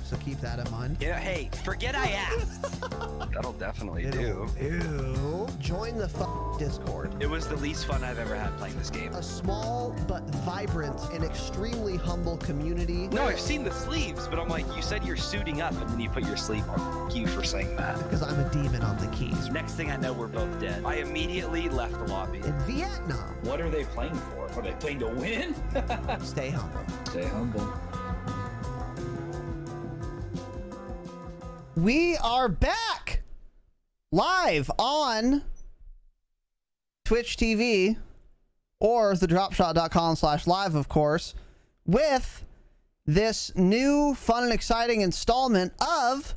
so keep that in mind. Yeah, hey, forget I asked. That'll definitely Ew. Join the Discord. It was the least fun I've ever had playing this game. A small but vibrant and extremely humble community. No, I've seen the sleeves, but I'm like, you said you're suiting up, and then you put your sleeve on. Thank you for saying that. Because I'm a demon on the keys. Next thing I know, we're both dead. I immediately left the lobby. In Vietnam. What are they playing for? Are they playing to win? Stay humble. Stay humble. We are back live on Twitch TV or the dropshot.com/live, of course, with this new fun and exciting installment of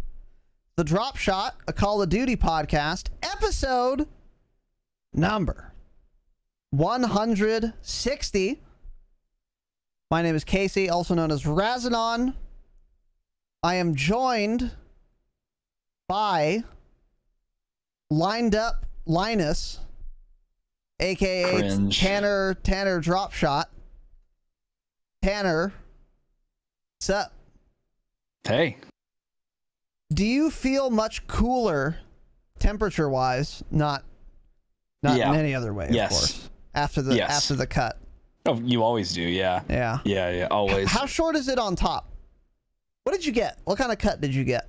the Dropshot, a Call of Duty podcast, episode number 160. My name is Casey, also known as Razanon. I am joined by Lined Up Linus, aka Cringe. Tanner Dropshot. Tanner, what's up? Hey. Do you feel much cooler temperature wise? Not Yeah. in any other way, Yes. of course. After the cut. Oh, you always do, yeah. Yeah. Yeah, always. How short is it on top? What did you get? What kind of cut did you get?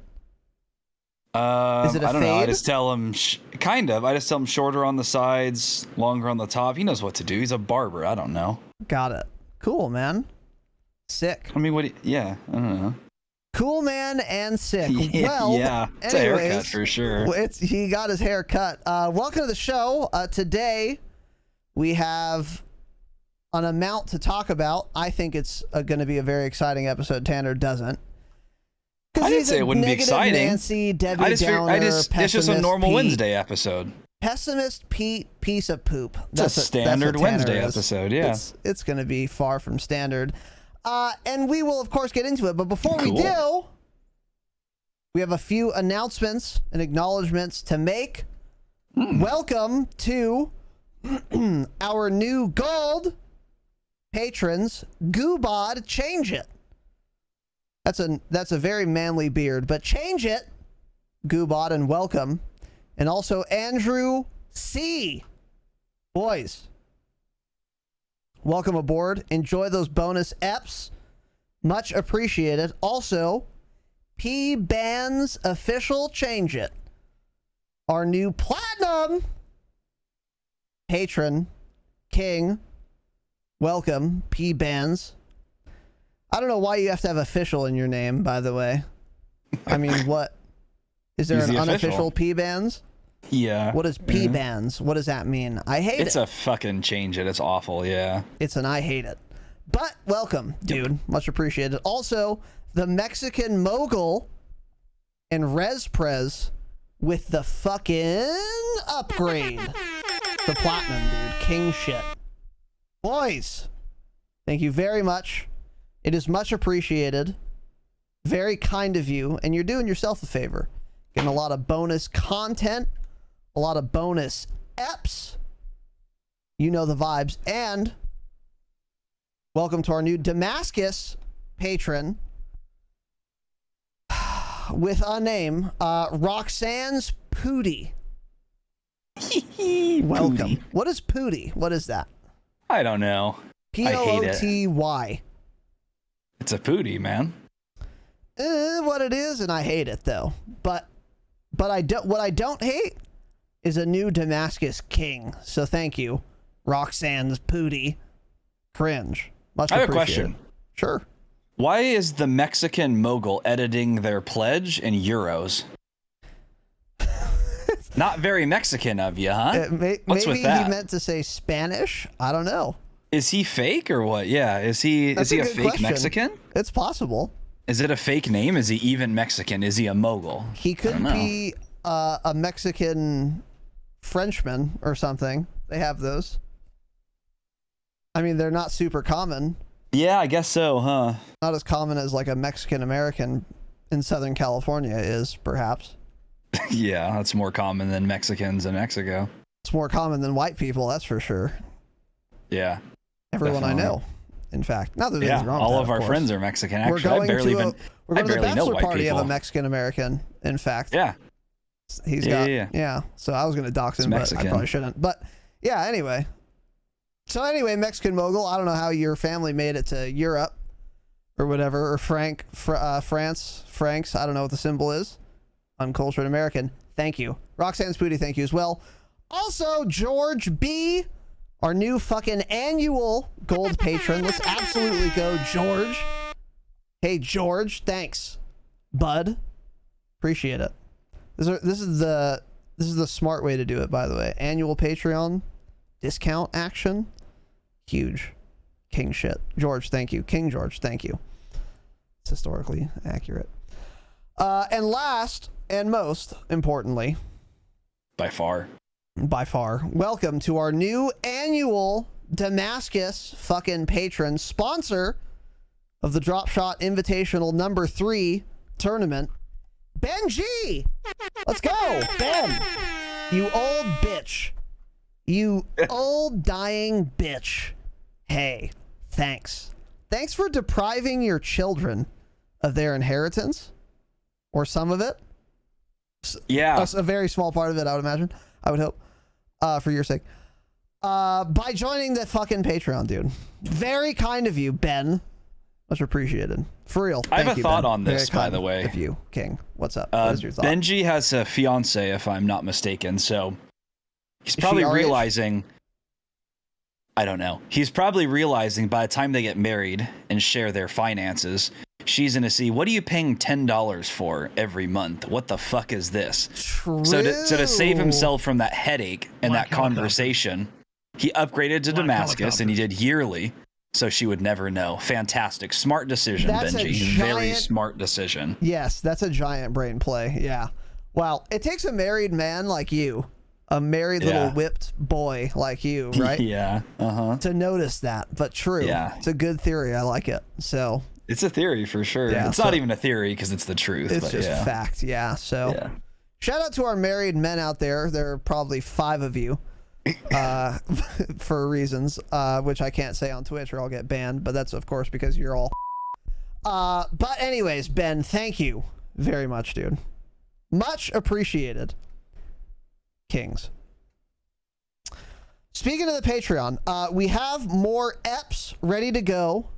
Is it a I don't know. I fade? just tell him, kind of. I just tell him shorter on the sides, longer on the top. He knows what to do. He's a barber. I don't know. Got it. Cool, man. Sick. I mean, I don't know. Cool, man, and sick. Yeah, Well, yeah. It's a haircut for sure. He got his hair cut. Welcome to the show. Today, we have an amount to talk about. I think it's going to be a very exciting episode. Tanner doesn't. I didn't say it wouldn't be exciting. Nancy, Debbie Downer, it's just a normal Pete. Wednesday episode. Pessimist Pete, piece of poop. That's a standard that's what Tanner Wednesday is. episode, yeah. It's going to be far from standard. And we will, of course, get into it. But before we do, we have a few announcements and acknowledgments to make. Welcome to our new gold patrons, Goobod. Change it. That's a very manly beard, but change it, Goobod, and welcome. And also Andrew C. Boys, welcome aboard. Enjoy those bonus EPs. Much appreciated. Also, P Bands Official, change it. Our new platinum patron, King. Welcome, P Bands. I don't know why you have to have official in your name, by the way. I mean, what? Is there an unofficial P Bands? Yeah. What is P Bands? What does that mean? I hate it. It's a fucking change it. It's awful, yeah. It's an I hate it. But welcome, dude. Much appreciated. Also, the Mexican mogul and Rezprez with the fucking upgrade. The platinum, dude. King shit. Boys, thank you very much. It is much appreciated. Very kind of you. And you're doing yourself a favor. Getting a lot of bonus content. A lot of bonus EPs. You know the vibes. And welcome to our new Damascus patron. With a name. Roxanne's Pooty. Welcome. What is Pooty? What is that? I don't know. P-O-O-T-Y. It's a pooty, man. What it is, and I hate it though. But what I don't hate is a new Damascus King. So thank you, Roxanne's Pooty. Cringe. Much I have a appreciated. question. Sure. Why is the Mexican mogul editing their pledge in euros? Not very Mexican of you, huh? What's Maybe with that? he meant to say Spanish. I don't know. Is he fake or what? Yeah, is he a good fake question. Mexican? It's possible. Is it a fake name? Is he even Mexican? Is he a mogul? He could be a Mexican Frenchman or something. They have those. I mean, they're not super common. Yeah, I guess so, huh? Not as common as like a Mexican American in Southern California is, perhaps. Yeah, that's more common than Mexicans in Mexico. It's more common than white people, that's for sure. Yeah. Everyone definitely. I know. In fact, not that there's Yeah, anything wrong with all that, of our course. friends are Mexican. We're Actually, going to the barely know bachelor white party people. of a Mexican American. In fact, Yeah. Yeah. So I was going to dox him, but I probably shouldn't. But yeah, anyway. So anyway, Mexican mogul. I don't know how your family made it to Europe or whatever, or France, Franks. I don't know what the symbol is. Uncultured American. Thank you. Roxanne Spooty, thank you as well. Also, George B., our new fucking annual gold patron. Let's absolutely go, George. Hey, George, thanks, bud. Appreciate it. This is the smart way to do it, by the way. Annual Patreon discount action. Huge. King shit. George, thank you. King George, thank you. It's historically accurate. And last and most importantly, By far, welcome to our new annual Damascus fucking patron, sponsor of the Dropshot Invitational number 3 tournament, Ben G. Let's go, Ben. You old bitch. You old dying bitch. Hey, thanks. Thanks for depriving your children of their inheritance, or some of it. yeah. A very small part of it, I would imagine. I would hope, for your sake. By joining the fucking Patreon, dude. Very kind of you, Ben. Much appreciated. For real. I have a thought Ben. on this, Very by the way. Of you, King. What's up? What is your thought? Benji has a fiance, if I'm not mistaken, so he's probably she our age? realizing. I don't know. He's probably realizing by the time they get married and share their finances, she's gonna see, what are you paying $10 for every month? What the fuck is this? True. So to save himself from that headache and that conversation, he upgraded to Damascus and he did yearly, so she would never know. Fantastic. Smart decision, That's Benji. Very smart decision. Yes, that's a giant brain play. Yeah. Wow. It takes a married man like you, a married little whipped boy like you, right? Yeah. To notice that. But true. Yeah. It's a good theory. I like it. So It's a theory for sure. Yeah, it's not even a theory because it's the truth. it's but just fact. Yeah. So shout out to our married men out there. There are probably 5 of you. For reasons which I can't say on Twitch or I'll get banned, but that's of course because you're all but anyways, Ben, thank you very much, dude. Much appreciated. Kings. Speaking of the Patreon, we have more EPs ready to go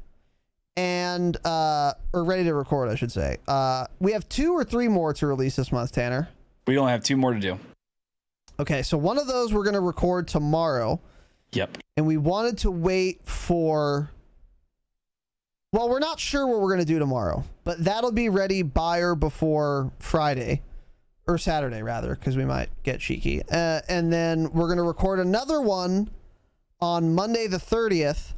and or ready to record, I should say. We have 2 or 3 more to release this month, Tanner. We only have 2 more to do. Okay, so one of those we're going to record tomorrow. Yep. And we wanted to wait for... Well, we're not sure what we're going to do tomorrow, but that'll be ready by or before Friday. Or Saturday, rather, because we might get cheeky. And then we're going to record another one on Monday the 30th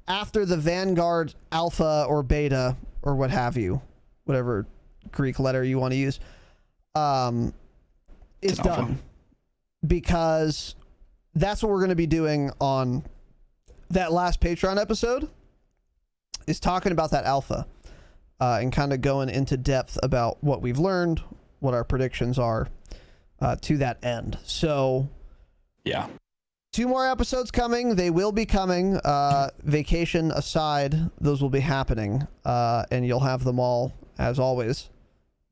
after the Vanguard Alpha or Beta or what have you, whatever Greek letter you want to use, is done. Because that's what we're going to be doing on that last Patreon episode, is talking about that alpha and kind of going into depth about what we've learned, what our predictions are to that end. So yeah, 2 more episodes coming. They will be coming. Vacation aside, those will be happening. And you'll have them all, as always,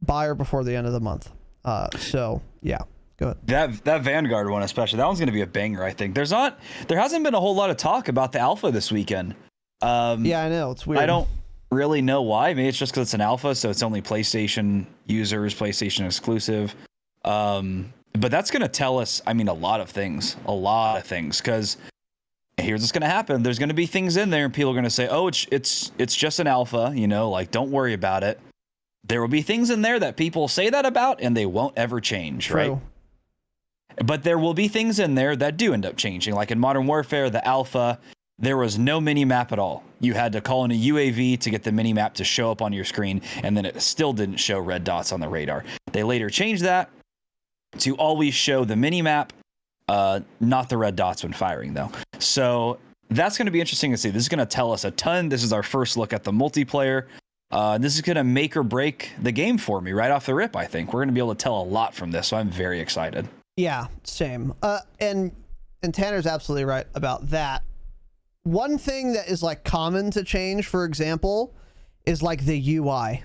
by or before the end of the month. So yeah. Go ahead. That Vanguard one especially, that one's gonna be a banger. I think there hasn't been a whole lot of talk about the alpha this weekend. Yeah, I know, it's weird. I don't really know why. Maybe it's just because it's an alpha, so it's only PlayStation users, PlayStation exclusive. But that's gonna tell us, I mean, a lot of things. Because here's what's gonna happen: there's gonna be things in there, and people are gonna say, "Oh, it's just an alpha," like, don't worry about it. There will be things in there that people say that about, and they won't ever change, True. right? But there will be things in there that do end up changing. Like in Modern Warfare, the alpha, there was no mini-map at all. You had to call in a UAV to get the mini-map to show up on your screen, and then it still didn't show red dots on the radar. They later changed that to always show the mini-map, not the red dots when firing, though. So that's going to be interesting to see. This is going to tell us a ton. This is our first look at the multiplayer. This is going to make or break the game for me right off the rip, I think. We're going to be able to tell a lot from this, so I'm very excited. Yeah, same. And Tanner's absolutely right about that. one thing that is like common to change, for example, is like the UI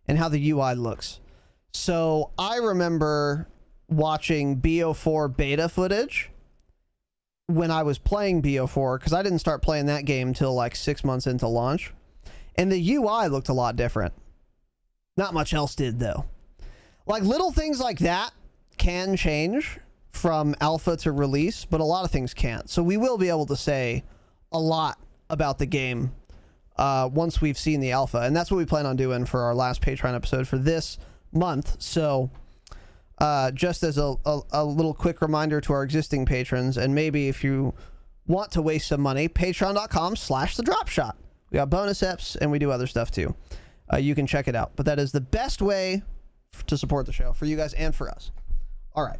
and how the UI looks. So I remember watching BO4 beta footage when I was playing BO4, because I didn't start playing that game till like 6 months into launch, and the UI looked a lot different. Not much else did, though. Like, little things like that can change from alpha to release, but a lot of things can't. So we will be able to say a lot about the game once we've seen the alpha, and that's what we plan on doing for our last Patreon episode for this month. So just as a little quick reminder to our existing patrons, and maybe if you want to waste some money, patreon.com/thedropshot. We got bonus eps, and we do other stuff too. You can check it out, but that is the best way to support the show for you guys and for us. All right.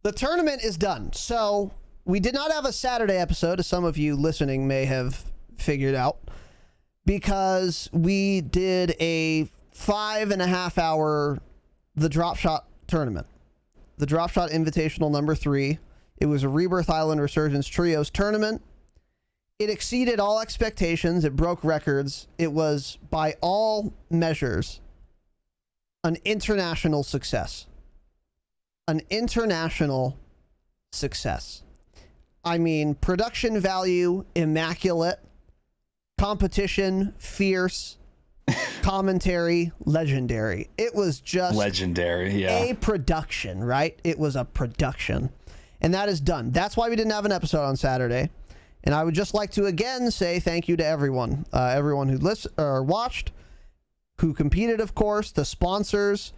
The tournament is done. So we did not have a Saturday episode, as some of you listening may have figured out, because we did a 5.5 hour the Dropshot tournament. The Dropshot Invitational number 3. It was a Rebirth Island Resurgence Trios tournament. It exceeded all expectations. It broke records. It was, by all measures, an international success. An international success. I mean, production value, immaculate. Competition, fierce. Commentary, legendary. It was just legendary, yeah. A production, right? It was a production. And that is done. That's why we didn't have an episode on Saturday. And I would just like to again say thank you to everyone. Everyone who listened or watched, who competed, of course, the sponsors,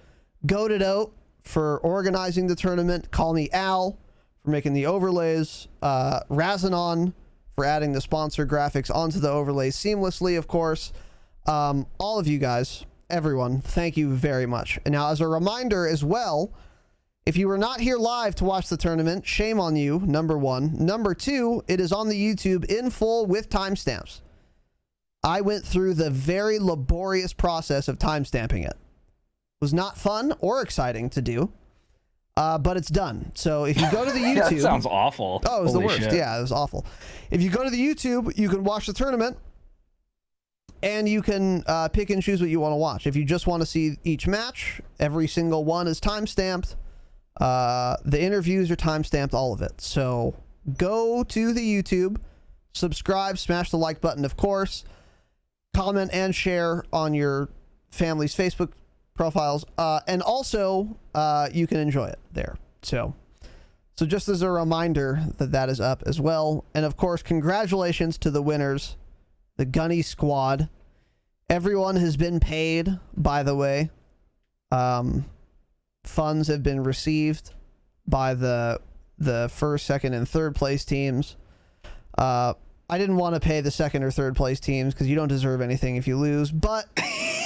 Goated Out for organizing the tournament, Call Me Al for making the overlays, Razanon for adding the sponsor graphics onto the overlays seamlessly, of course. All of you guys, everyone, thank you very much. And now, as a reminder as well, if you were not here live to watch the tournament, shame on you, number one. Number two, it is on the YouTube in full with timestamps. I went through the very laborious process of timestamping it. It was not fun or exciting to do, but it's done. So if you go to the YouTube... That sounds awful. Oh, it was Holy the worst. shit. Yeah, it was awful. If you go to the YouTube, you can watch the tournament, and you can pick and choose what you want to watch. If you just want to see each match, every single one is timestamped. The interviews are timestamped, all of it. So go to the YouTube, subscribe, smash the like button, of course, comment and share on your family's Facebook profiles, and also you can enjoy it there. So just as a reminder that is up as well. And of course, congratulations to the winners, the Gunny Squad. Everyone has been paid, by the way. Funds have been received by the first, second, and third place teams. I didn't want to pay the second or third place teams because you don't deserve anything if you lose, but...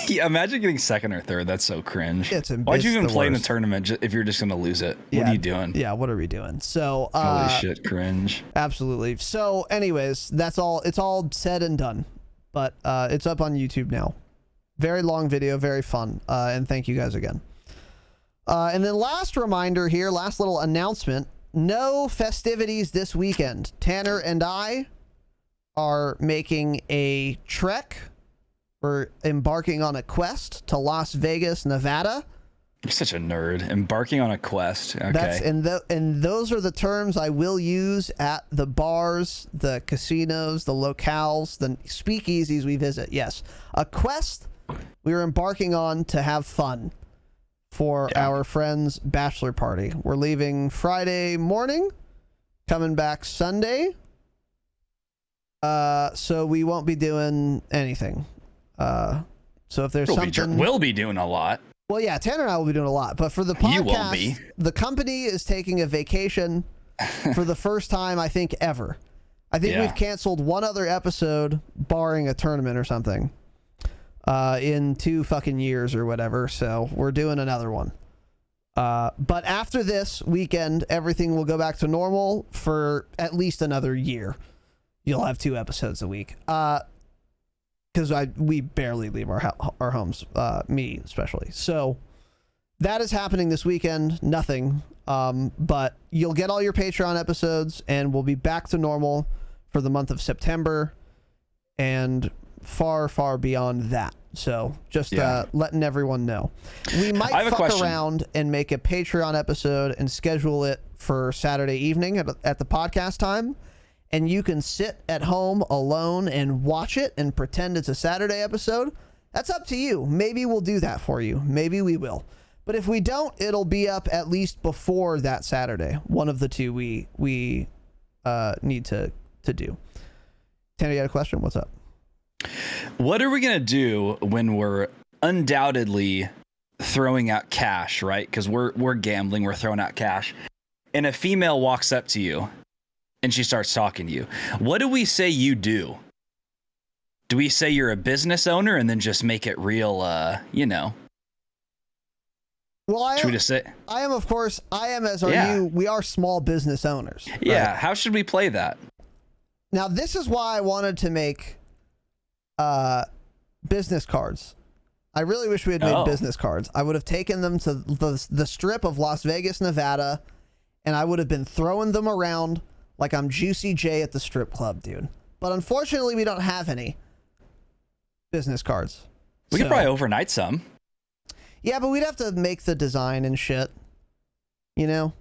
Yeah, imagine getting second or third. That's so cringe. Why'd you even play in the tournament if you're just going to lose it? Yeah, what are you doing? Yeah, what are we doing? So, holy shit, cringe. Absolutely. So, anyways, that's all. It's all said and done, but it's up on YouTube now. Very long video, very fun, and thank you guys again. And then last reminder here, last little announcement, no festivities this weekend. Tanner and I are making a trek. We're embarking on a quest to Las Vegas, Nevada. You're such a nerd. Embarking on a quest. Okay. And those are the terms I will use at the bars, the casinos, the locales, the speakeasies we visit. Yes. A quest we are embarking on to have fun for our friend's bachelor party. We're leaving Friday morning, coming back Sunday. So we won't be doing anything. So if there's something... We'll be doing a lot. Well, yeah, Tanner and I will be doing a lot. But for the podcast, you won't be. The company is taking a vacation for the first time, I think, ever. I think we've canceled one other episode, barring a tournament or something, in 2 fucking years or whatever. So we're doing another one. But after this weekend, everything will go back to normal for at least another year. You'll have 2 episodes a week. Because we barely leave our homes, me especially. So that is happening this weekend. Nothing. But you'll get all your Patreon episodes, and we'll be back to normal for the month of September and far, far beyond that. So just letting everyone know. We might fuck around and make a Patreon episode and schedule it for Saturday evening at the podcast time. And you can sit at home alone and watch it and pretend it's a Saturday episode. That's up to you. Maybe we'll do that for you. Maybe we will. But if we don't, it'll be up at least before that Saturday. One of the two we need to do. Tanner, you got a question? What's up? What are we going to do when we're undoubtedly throwing out cash, right? Because we're gambling, we're throwing out cash. And a female walks up to you and she starts talking to you. What do we say you do? Do we say you're a business owner and then just make it real, Well, I am, of course, as are you. We are small business owners. Right? Yeah. How should we play that? Now, this is why I wanted to make business cards. I really wish we had made business cards. I would have taken them to the strip of Las Vegas, Nevada, and I would have been throwing them around like I'm Juicy J at the strip club, dude. But unfortunately, we don't have any business cards. We could probably overnight some. Yeah, but we'd have to make the design and shit. You know?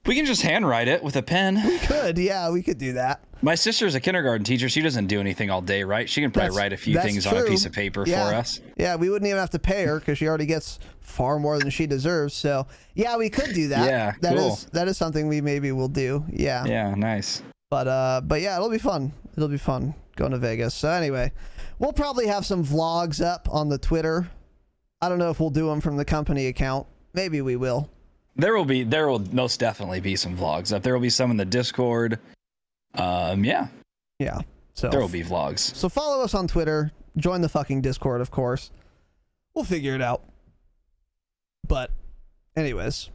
We can just handwrite it with a pen. We could, yeah, we could do that. My sister's a kindergarten teacher. She doesn't do anything all day, right? She can probably write a few things on a piece of paper for us. Yeah, we wouldn't even have to pay her because she already gets far more than she deserves. So, yeah, we could do that. Yeah, cool. That is something we maybe will do. Yeah. Yeah, nice. But yeah, it'll be fun. It'll be fun going to Vegas. So anyway, we'll probably have some vlogs up on the Twitter. I don't know if we'll do them from the company account. Maybe we will. There will most definitely be some vlogs up. There will be some in the Discord. Yeah. So there will be vlogs. So follow us on Twitter. Join the fucking Discord, of course. We'll figure it out. But, anyways,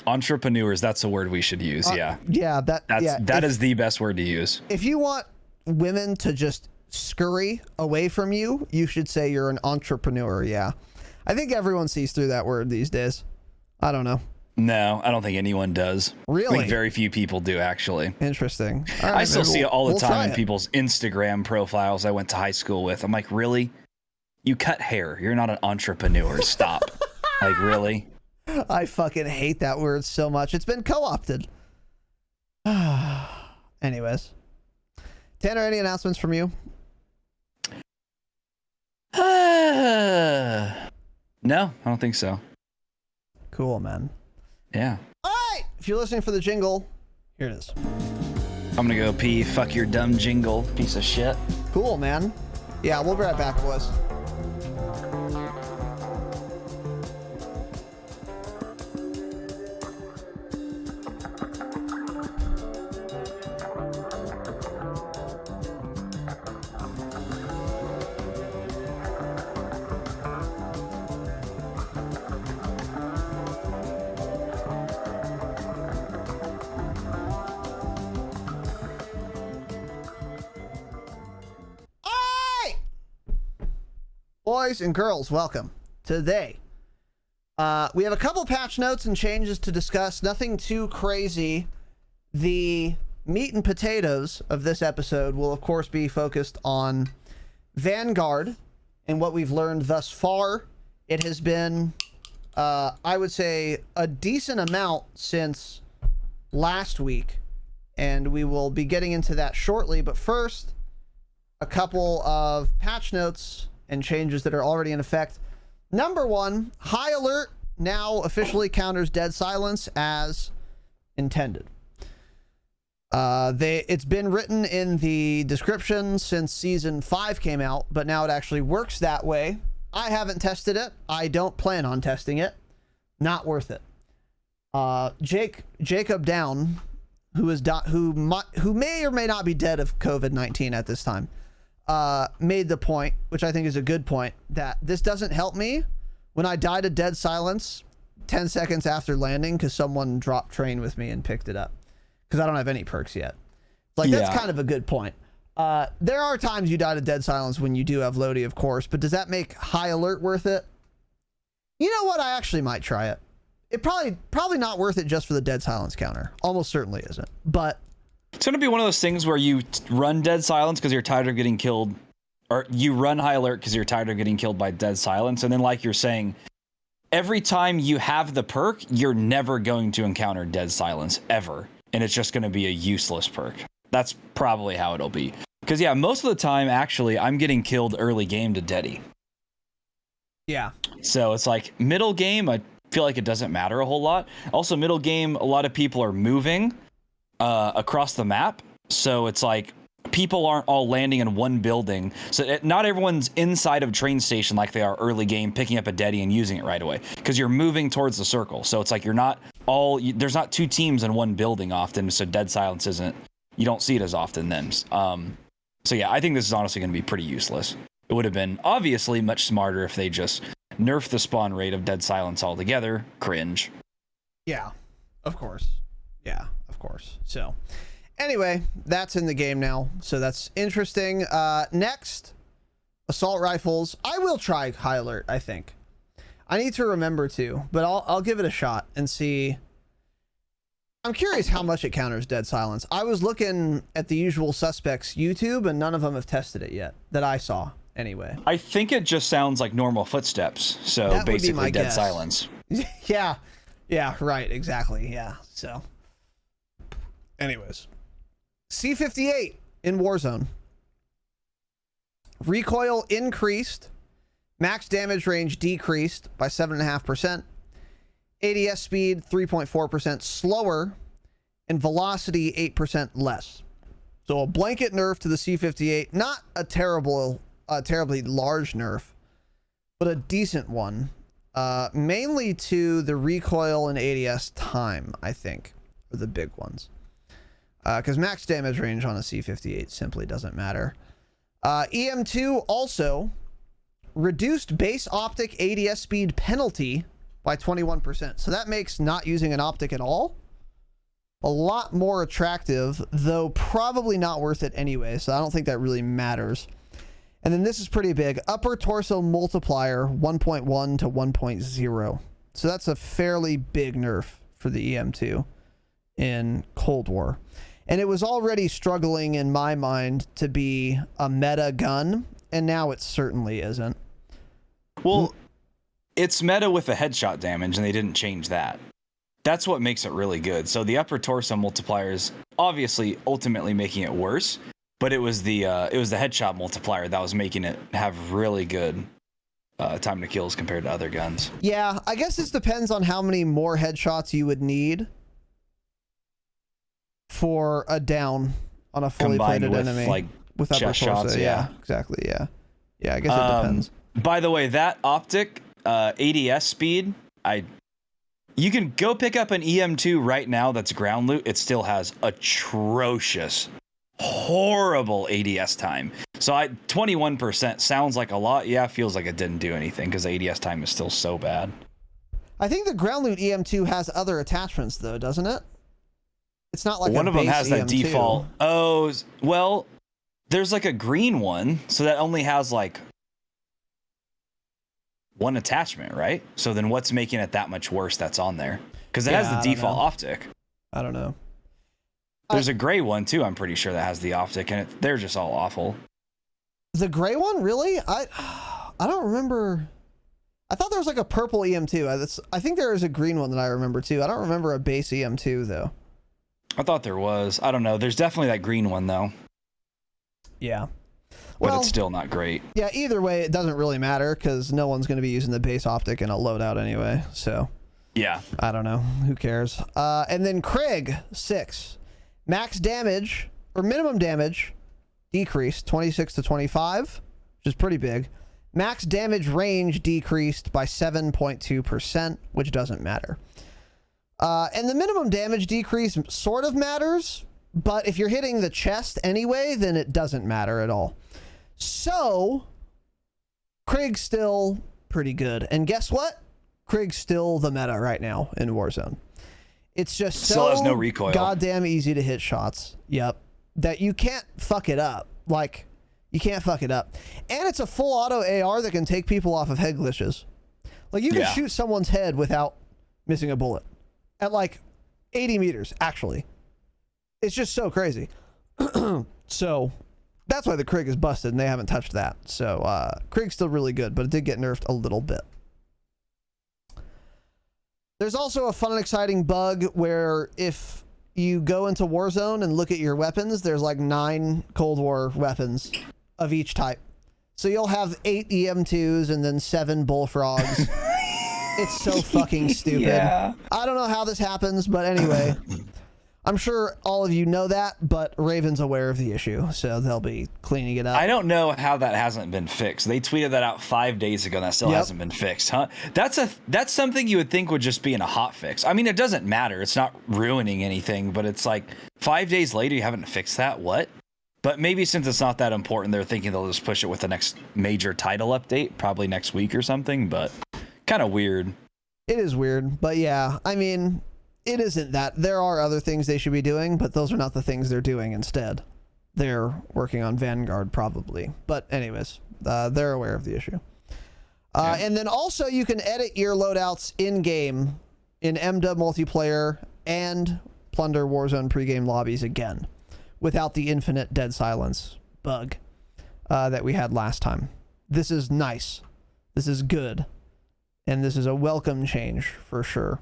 entrepreneurs. That's a word we should use. That is the best word to use. If you want women to just scurry away from you, you should say you're an entrepreneur. Yeah. I think everyone sees through that word these days. I don't know. No, I don't think anyone does. Really? I think very few people do, actually. Interesting. All right, I still see it all the time in people's Instagram profiles I went to high school with. I'm like, really? You cut hair. You're not an entrepreneur. Stop. Like, really? I fucking hate that word so much. It's been co-opted. Anyways. Tanner, any announcements from you? No, I don't think so. Cool, man. Yeah. All right. If you're listening for the jingle, here it is. I'm gonna go pee. Fuck your dumb jingle, piece of shit. Cool, man. Yeah, we'll be right back, boys. Boys and girls, welcome. Today, we have a couple patch notes and changes to discuss. Nothing too crazy. The meat and potatoes of this episode will, of course, be focused on Vanguard and what we've learned thus far. It has been, I would say, a decent amount since last week, and we will be getting into that shortly. But first, a couple of patch notes and changes that are already in effect. Number one, High Alert now officially counters Dead Silence as intended. It's been written in the description since Season 5 came out, but now it actually works that way. I haven't tested it. I don't plan on testing it. Not worth it. Jacob Down, who may or may not be dead of COVID-19 at this time, made the point, which I think is a good point, that this doesn't help me when I die to Dead Silence 10 seconds after landing because someone dropped train with me and picked it up because I don't have any perks yet. Like, that's kind of a good point. There are times you die to Dead Silence when you do have Lodi, of course, but does that make High Alert worth it? You know what? I actually might try it. it probably not worth it just for the dead silence counter. Almost certainly isn't. But it's gonna be one of those things where you run dead silence because you're tired of getting killed, or you run high alert because you're tired of getting killed by dead silence, and then like you're saying, every time you have the perk, you're never going to encounter dead silence ever, and it's just going to be a useless perk. That's probably how it'll be. Because yeah, most of the time, actually, I'm getting killed early game to deady. yeah, So it's like middle game, I feel like it doesn't matter a whole lot. Also, middle game, a lot of people are moving across the map, so it's like people aren't all landing in one building. So not everyone's inside of train station like they are early game, picking up a deady and using it right away, because you're moving towards the circle. So it's like you're not all, there's not two teams in one building often. So dead silence isn't, you don't see it as often then. So yeah, I think this is honestly going to be pretty useless. It would have been obviously much smarter if they just nerfed the spawn rate of dead silence altogether. Cringe. yeah, of course. Yeah, of course. So anyway, that's in the game now, so that's interesting. Next, assault rifles. I will try high alert, I think. I need to remember to, but I'll give it a shot and see. I'm curious how much it counters dead silence. I was looking at the usual suspects YouTube, and none of them have tested it yet, that I saw, anyway. I think it just sounds like normal footsteps, so That would be basically my dead guess. silence. Yeah, right, exactly, yeah, so. Anyways. C58 in Warzone. Recoil increased. Max damage range decreased by 7.5%. ADS speed 3.4% slower. And velocity 8% less. So a blanket nerf to the C58. Not a terribly large nerf, but a decent one. Mainly to the recoil and ADS time, I think, are the big ones. Because max damage range on a C58 simply doesn't matter. EM2 also reduced base optic ADS speed penalty by 21%. So that makes not using an optic at all a lot more attractive, though probably not worth it anyway. So I don't think that really matters. And then this is pretty big. Upper torso multiplier 1.1 to 1.0. So that's a fairly big nerf for the EM2 in Cold War. And it was already struggling in my mind to be a meta gun, and now it certainly isn't. Well, it's meta with the headshot damage, and they didn't change that. That's what makes it really good. So the upper torso multiplier is obviously ultimately making it worse, but it was the headshot multiplier that was making it have really good time to kills compared to other guns. Yeah, I guess this depends on how many more headshots you would need for a down on a fully Combined plated with, enemy. like, with upper chest torso. shots, Yeah, yeah. exactly. Yeah. Yeah, I guess it depends. By the way, that optic ADS speed, you can go pick up an EM2 right now that's ground loot. It still has atrocious, horrible ADS time. So 21% sounds like a lot. Yeah, feels like it didn't do anything because ADS time is still so bad. I think the ground loot EM2 has other attachments, though, doesn't it? It's not like One a of them base has that EM2. default. Oh, well, there's like a green one, so that only has like one attachment, right? So then what's making it that much worse that's on there? Because it has the default optic. I don't know. There's a gray one too, I'm pretty sure, that has the optic, and they're just all awful. The gray one, really? I don't remember. I thought there was like a purple EM2. I think there is a green one that I remember too. I don't remember a base EM2 though. I thought there was. I don't know. There's definitely that green one though. Yeah. But Well, it's still not great. yeah, either way, it doesn't really matter because no one's going to be using the base optic in a loadout anyway. So, Yeah. I don't know. Who cares? And then Krieg 6. Max damage, or minimum damage, decreased 26 to 25, which is pretty big. Max damage range decreased by 7.2%, which doesn't matter. And the minimum damage decrease sort of matters, but if you're hitting the chest anyway, then it doesn't matter at all. So, Krieg's still pretty good. And guess what? Krieg's still the meta right now in Warzone. It's just Still has no recoil. goddamn easy to hit shots. Yep. That you can't fuck it up. Like, you can't fuck it up. And it's a full auto AR that can take people off of head glitches. Like, you can shoot someone's head without missing a bullet at like 80 meters, actually. It's just so crazy. So that's why the Krig is busted and they haven't touched that. So Krig's still really good, but it did get nerfed a little bit. There's also a fun and exciting bug where if you go into Warzone and look at your weapons, there's like 9 Cold War weapons of each type. So you'll have 8 EM2s and then 7 bullfrogs. It's so fucking stupid. Yeah. I don't know how this happens, but anyway, I'm sure all of you know that, but Raven's aware of the issue, so they'll be cleaning it up. I don't know how that hasn't been fixed. They tweeted that out 5 days ago and that still hasn't been fixed, huh? That's something you would think would just be in a hot fix. I mean, it doesn't matter. It's not ruining anything, but it's like 5 days later, you haven't fixed that? What? But maybe since it's not that important, they're thinking they'll just push it with the next major title update, probably next week or something, but kind of weird. It is weird, but yeah, I mean, it isn't that. There are other things they should be doing, but those are not the things they're doing instead. They're working on Vanguard probably. But anyways, they're aware of the issue. And then also you can edit your loadouts in-game in MW multiplayer and Plunder Warzone pregame lobbies again without the infinite dead silence bug that we had last time. This is nice. This is good. And this is a welcome change for sure.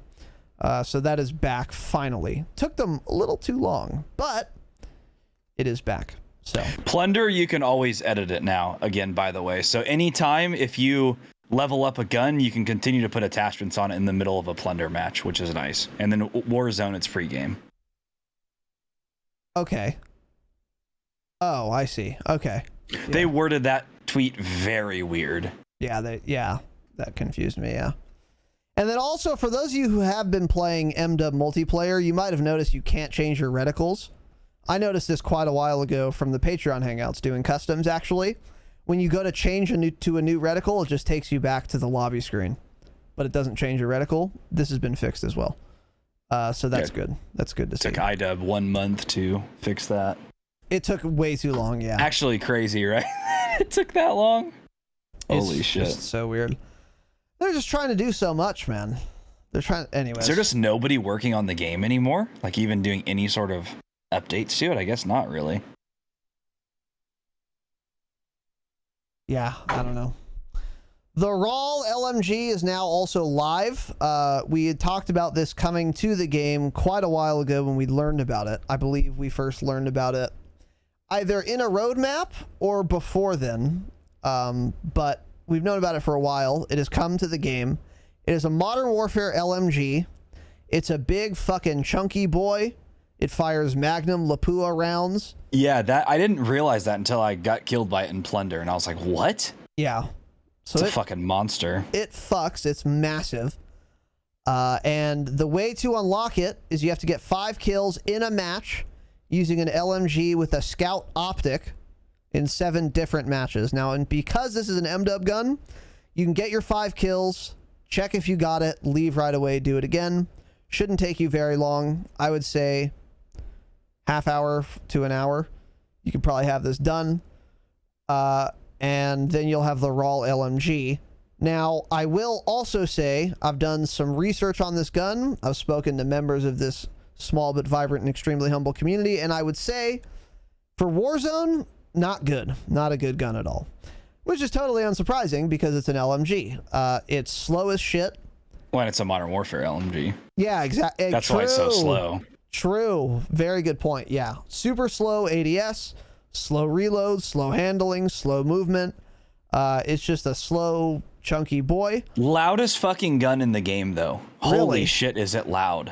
So that is back finally. Took them a little too long, but it is back. So Plunder, you can always edit it now, again, by the way. So anytime if you level up a gun, you can continue to put attachments on it in the middle of a Plunder match, which is nice. And then Warzone, it's pregame. Okay. Oh, I see. Okay. Yeah. They worded that tweet very weird. Yeah, that confused me, yeah. And then also, for those of you who have been playing MW multiplayer, you might have noticed you can't change your reticles. I noticed this quite a while ago from the Patreon hangouts doing customs, actually. When you go to change to a new reticle, it just takes you back to the lobby screen. But it doesn't change your reticle. This has been fixed as well. So that's good. That's good to see. It took IDub 1 month to fix that. It took way too long, yeah. Actually crazy, right? It took that long? Holy shit. It's so weird. They're just trying to do so much, man. They're trying... Anyways. Is there just nobody working on the game anymore? Like even doing any sort of updates to it? I guess not really. Yeah, I don't know. The RAAL LMG is now also live. We had talked about this coming to the game quite a while ago when we learned about it. I believe we first learned about it either in a roadmap or before then. But we've known about it for a while. It has come to the game. It is a Modern Warfare LMG. It's a big fucking chunky boy. It fires Magnum Lapua rounds. Yeah, that I didn't realize that until I got killed by it in Plunder, and I was like, what? Yeah. So it's a fucking monster. It fucks. It's massive. And the way to unlock it is you have to get 5 kills in a match using an LMG with a scout optic in 7 different matches. Now, and because this is an MW gun, you can get your 5 kills, check if you got it, leave right away, do it again. Shouldn't take you very long. I would say half hour to an hour. You can probably have this done. And then you'll have the RAAL LMG. Now, I will also say I've done some research on this gun. I've spoken to members of this small but vibrant and extremely humble community, and I would say for Warzone, not good. Not a good gun at all. Which is totally unsurprising because it's an LMG. It's slow as shit. When it's a Modern Warfare LMG. Yeah, exactly. That's why it's so slow. True. Very good point. Yeah. Super slow ADS, slow reload, slow handling, slow movement. It's just a slow, chunky boy. Loudest fucking gun in the game, though. Really? Holy shit, is it loud.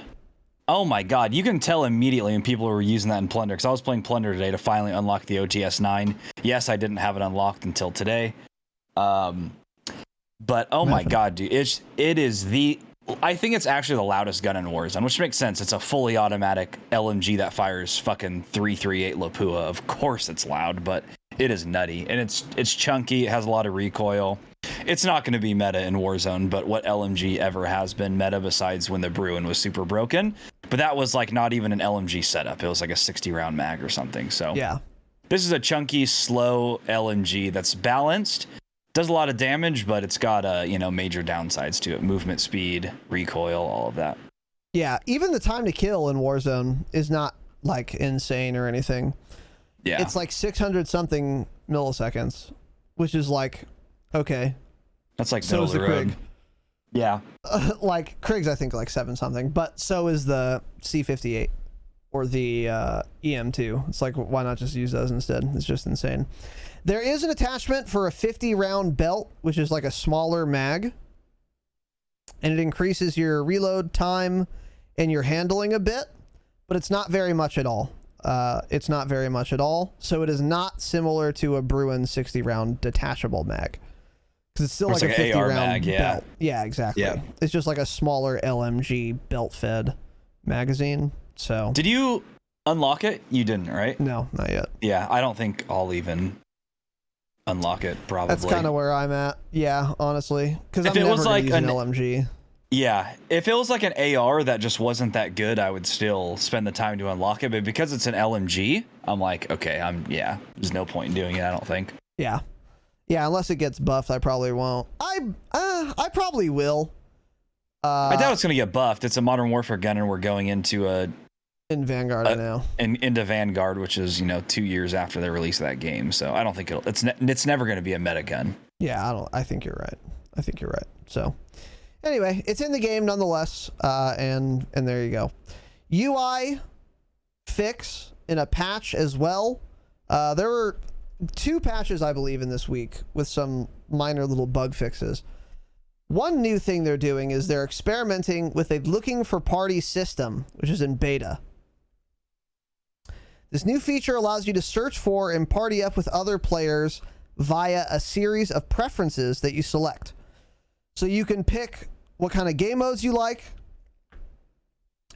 Oh my god, you can tell immediately when people were using that in Plunder, because I was playing Plunder today to finally unlock the OTS 9. Yes, I didn't have it unlocked until today. But oh my god, dude, it is I think it's actually the loudest gun in Warzone, which makes sense. It's a fully automatic LMG that fires fucking 338 Lapua. Of course it's loud, but it is nutty. And it's chunky, it has a lot of recoil. It's not going to be meta in Warzone, but what LMG ever has been meta besides when the Bruin was super broken. But that was like not even an LMG setup. It was like a 60 round mag or something. So yeah, this is a chunky, slow LMG that's balanced. Does a lot of damage, but it's got major downsides to it: movement speed, recoil, all of that. Yeah, even the time to kill in Warzone is not like insane or anything. Yeah, it's like 600 something milliseconds, which is like okay. That's like so is the Krig. Yeah, like Krig's I think like 7 something, but so is the C58 or the EM2. It's like, why not just use those instead? It's just insane. There is an attachment for a 50 round belt, which is like a smaller mag, and it increases your reload time and your handling a bit, but it's not very much at all. It's not very much at all. So it is not similar to a Bruin 60 round detachable mag, because it's still like a 50 round mag, belt. Yeah, exactly. Yeah. It's just like a smaller LMG belt fed magazine. So did you unlock it? You didn't, right? no, not yet. Yeah, I don't think I'll even unlock it. Probably. That's kind of where I'm at. Yeah, honestly, because I'm it never was gonna like use an LMG. Yeah, if it was like an AR that just wasn't that good, I would still spend the time to unlock it. But because it's an LMG, I'm like, okay, there's no point in doing it, I don't think. Yeah, unless it gets buffed, I probably won't. I probably will. I doubt it's gonna get buffed. It's a Modern Warfare gun, and we're going into in Vanguard now. Into Vanguard, which is 2 years after the release of that game. So I don't think it's never gonna be a meta gun. Yeah, I think you're right. So anyway, it's in the game nonetheless, and there you go. UI fix in a patch as well. There were 2 patches, I believe, in this week with some minor little bug fixes. One new thing they're doing is they're experimenting with a looking for party system, which is in beta. This new feature allows you to search for and party up with other players via a series of preferences that you select. So you can pick what kind of game modes you like,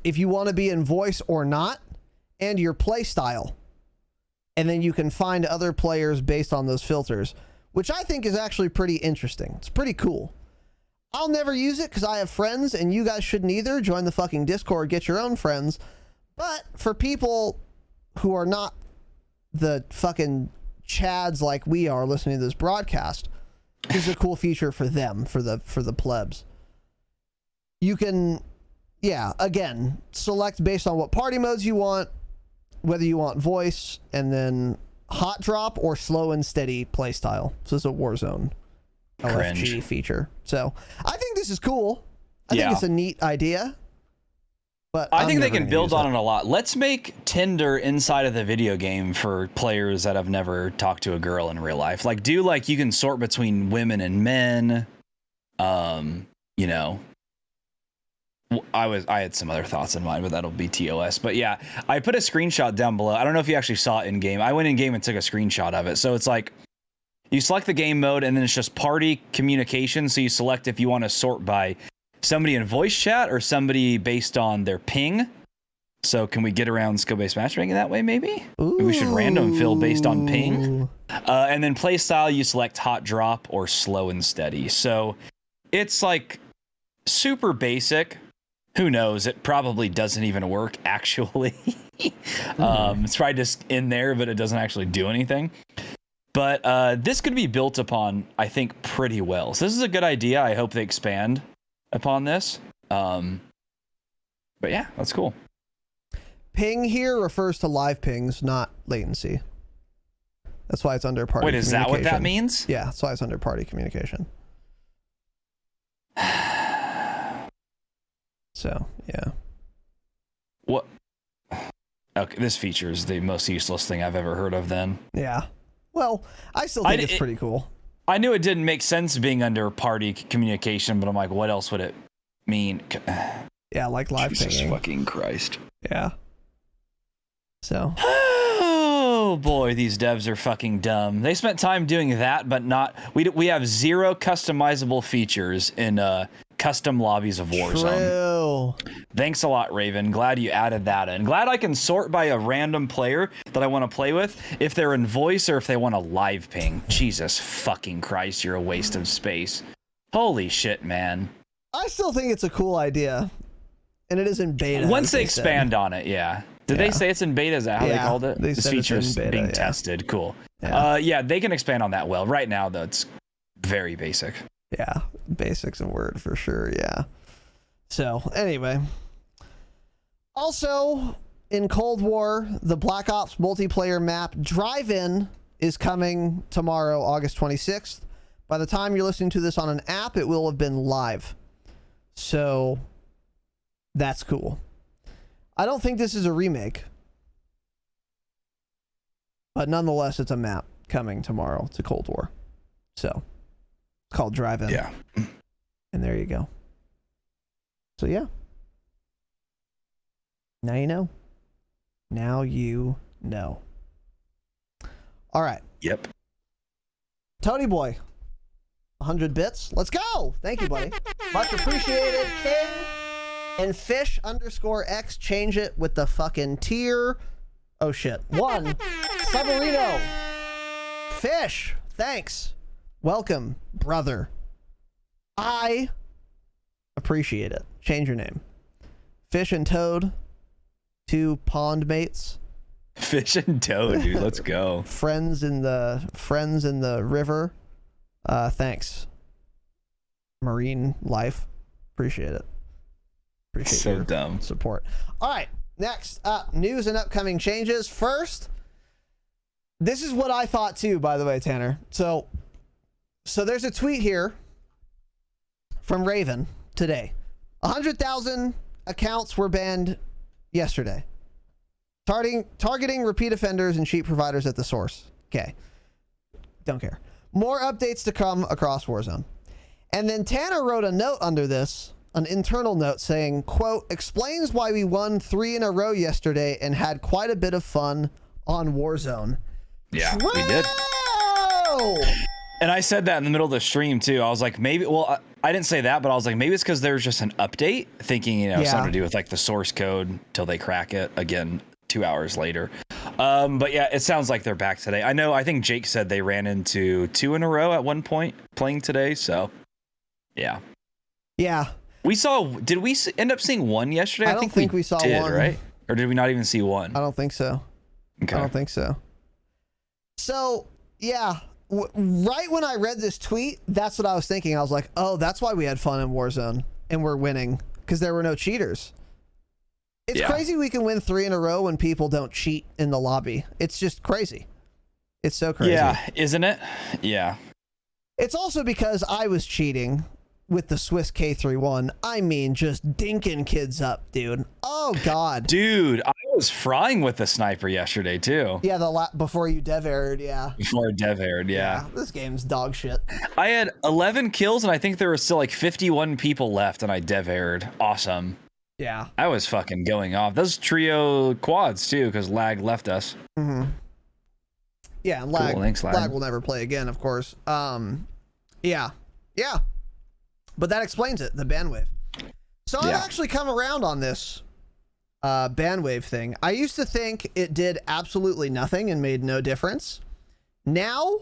if you want to be in voice or not, and your play style. And then you can find other players based on those filters, which I think is actually pretty interesting. It's pretty cool. I'll never use it because I have friends, and you guys shouldn't either. Join the fucking Discord, get your own friends. But for people who are not the fucking chads like we are listening to this broadcast, this is a cool feature for them, for the plebs. You can, again, select based on what party modes you want, whether you want voice, and then hot drop or slow and steady play style. So it's a Warzone LFG feature. So I think this is cool. I think it's a neat idea. But I think they can build on it a lot. Let's make Tinder inside of the video game for players that have never talked to a girl in real life. Like, you can sort between women and men. I had some other thoughts in mind, but that'll be TOS. But yeah, I put a screenshot down below. I don't know if you actually saw it in game. I went in game and took a screenshot of it. So it's like you select the game mode, and then it's just party communication. So you select if you want to sort by somebody in voice chat or somebody based on their ping. So can we get around skill-based matchmaking that way, maybe? Maybe we should random fill based on ping. And then play style, you select hot drop or slow and steady. So it's like super basic. Who knows? It probably doesn't even work, actually. It's probably just in there, but it doesn't actually do anything. But this could be built upon, I think, pretty well. So this is a good idea. I hope they expand upon this. But yeah, that's cool. Ping here refers to live pings, not latency. That's why it's under party communication. Wait, is that what that means? Yeah, that's why it's under party communication. So, yeah. What? Okay, this feature is the most useless thing I've ever heard of then. Yeah. Well, I still think it's pretty cool. I knew it didn't make sense being under party communication, but I'm like, what else would it mean? Yeah, like live pinging. Jesus fucking Christ. Yeah. So. Oh boy, these devs are fucking dumb. They spent time doing that, but not. We have 0 customizable features in custom lobbies of Warzone. True. Thanks a lot, Raven. Glad you added that in. Glad I can sort by a random player that I want to play with if they're in voice or if they want a live ping. Jesus fucking Christ, you're a waste of space. Holy shit, man. I still think it's a cool idea, and it is in beta. Once they expand on it, yeah. Did they say it's in beta? Is that how they called it? They this said feature it's is in beta, being tested. Cool. Yeah. Yeah, they can expand on that well. Right now, though, it's very basic. Yeah, basic's a word for sure. Yeah. So anyway, also in Cold War, the Black Ops multiplayer map Drive-In is coming tomorrow, August 26th. By the time you're listening to this on an app, it will have been live. So that's cool. I don't think this is a remake, but nonetheless, it's a map coming tomorrow to Cold War. So it's called Drive-In. Yeah. And there you go. So yeah. Now you know. Now you know. All right. Yep. Tony Boy. 100 bits. Let's go. Thank you, buddy. Much appreciated, King. And fish_x, change it with the fucking tier. Oh shit. 1. Submarino. Fish. Thanks. Welcome, brother. I appreciate it. Change your name. Fish and Toad. 2 pond mates. Fish and Toad, dude. Let's go. Friends in the river. Thanks. Marine life. Appreciate it. Appreciate So your dumb. support. All right. Next up, news and upcoming changes. First, this is what I thought too, by the way, Tanner. So there's a tweet here from Raven today. 100,000 accounts were banned yesterday. Targeting repeat offenders and cheat providers at the source. Okay. Don't care. More updates to come across Warzone. And then Tanner wrote a note under this, an internal note saying, quote, explains why we won 3 in a row yesterday and had quite a bit of fun on Warzone. Yeah, we did. And I said that in the middle of the stream too. I was like, maybe, well, I didn't say that, but I was like, maybe it's because there's just an update, thinking, something to do with like the source code till they crack it again 2 hours later. But yeah, it sounds like they're back today. I think Jake said they ran into 2 in a row at one point playing today. So yeah. Yeah. Did we end up seeing 1 yesterday? I don't think we saw 1. Right? Or did we not even see 1? I don't think so. Okay. I don't think so. So yeah, right when I read this tweet, that's what I was thinking. I was like, oh, that's why we had fun in Warzone and we're winning, because there were no cheaters. It's crazy we can win 3 in a row when people don't cheat in the lobby. It's just crazy. It's so crazy. Yeah, isn't it? Yeah. It's also because I was cheating with the Swiss K31. I mean, just dinking kids up, dude. Oh, God. Dude, I was frying with the sniper yesterday, too. Yeah, before you dev-aired, yeah. Before dev-aired, yeah. This game's dog shit. I had 11 kills, and I think there were still like 51 people left, and I dev-aired. Awesome. Yeah. I was fucking going off. Those trio quads, too, because Lag left us. Mm-hmm. Yeah, and Lag, cool. Thanks, Lag will never play again, of course. Yeah. Yeah. But that explains it, the bandwave. So I've actually come around on this bandwave thing. I used to think it did absolutely nothing and made no difference. Now,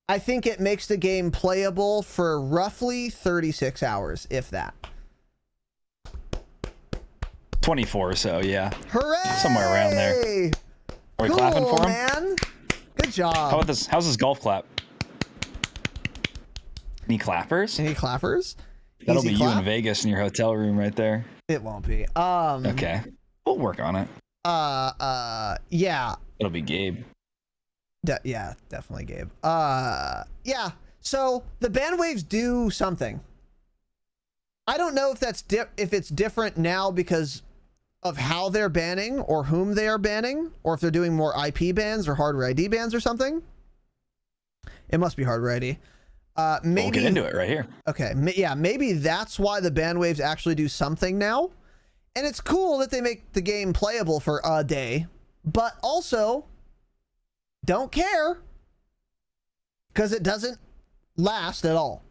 I think it makes the game playable for roughly 36 hours, if that. 24 or so, yeah. Hooray! Somewhere around there. Are we clapping for him? Man. Good job. How about this? How's this golf clap? Any clappers? Any clappers? That'll Easy be clap? you in Vegas in your hotel room right there. It won't be. Okay. We'll work on it. Yeah. It'll be Gabe. Yeah, definitely Gabe. Yeah. So the bandwaves do something. I don't know if that's if it's different now because of how they're banning or whom they are banning, or if they're doing more IP bans or hardware ID bans or something. It must be hardware ID. Maybe We'll get into it right here. Okay, yeah, maybe that's why the bandwaves actually do something now. And it's cool that they make the game playable for a day, but also don't care because it doesn't last at all.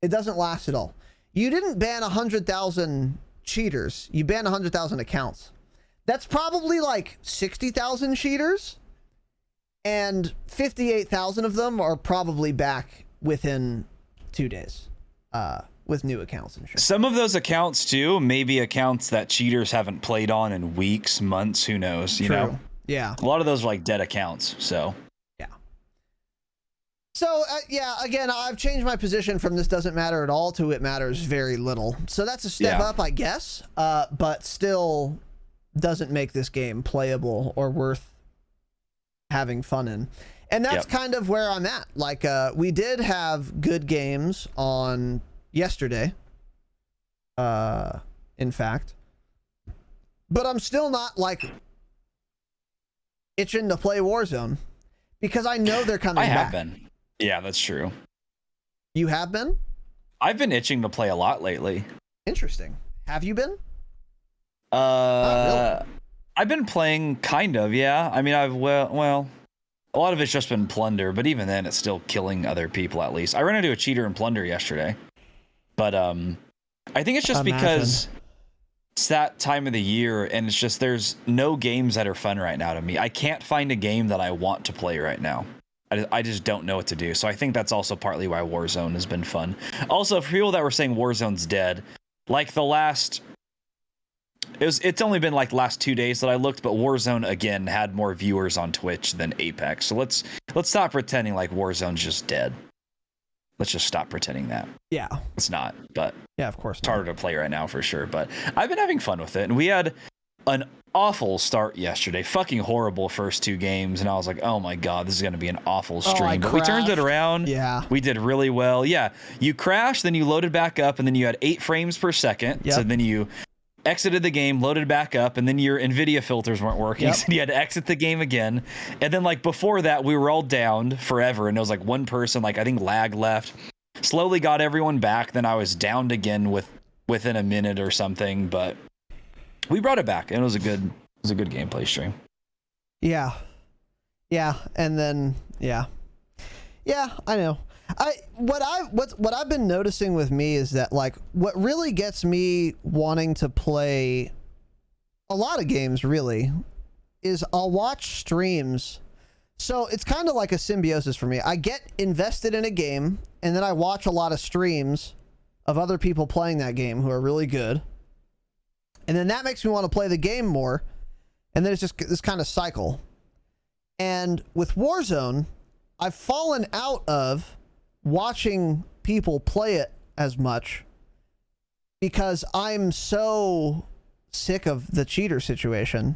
It doesn't last at all. You didn't ban 100,000 cheaters. You banned 100,000 accounts. That's probably like 60,000 cheaters, and 58,000 of them are probably back within 2 days with new accounts and shit. Some of those accounts too, maybe accounts that cheaters haven't played on in weeks, months, who knows, you know? Yeah. A lot of those are like dead accounts, so. Yeah. So, yeah, again, I've changed my position from this doesn't matter at all to it matters very little. So that's a step up, I guess, but still doesn't make this game playable or worth having fun in. And that's kind of where I'm at. Like, we did have good games on yesterday, in fact. But I'm still not, like, itching to play Warzone because I know they're coming back. I have been. Yeah, that's true. You have been? I've been itching to play a lot lately. Interesting. Have you been? Really. I've been playing kind of, yeah. I mean, well, a lot of it's just been plunder, but even then it's still killing other people at least. I ran into a cheater in plunder yesterday. But I think it's just because it's that time of the year and it's just there's no games that are fun right now to me. I can't find a game that I want to play right now. I just don't know what to do. So I think that's also partly why Warzone has been fun. Also, for people that were saying Warzone's dead, like the last... It's only been like the last 2 days that I looked, but Warzone, again, had more viewers on Twitch than Apex. So let's stop pretending like Warzone's just dead. Let's just stop pretending that. Yeah. It's not, but... Yeah, of course. It's harder to play right now for sure, but I've been having fun with it. And we had an awful start yesterday, fucking horrible first 2 games, and I was like, oh my god, this is going to be an awful stream. But we turned it around. Yeah. We did really well. Yeah. You crashed, then you loaded back up, and then you had 8 frames per second. Yep. So then you exited the game, loaded back up, and then your NVIDIA filters weren't working, so you had to exit the game again. And then, like, before that, we were all downed forever, and there was, like, one person, like, I think lag left. Slowly got everyone back, then I was downed again within a minute or something, but we brought it back, and it was a good gameplay stream. Yeah. And then I know. What I've been noticing with me is that, like, what really gets me wanting to play a lot of games really is I'll watch streams. So it's kind of like a symbiosis for me. I get invested in a game and then I watch a lot of streams of other people playing that game who are really good. And then that makes me want to play the game more. And then it's just this kind of cycle. And with Warzone, I've fallen out of watching people play it as much because I'm so sick of the cheater situation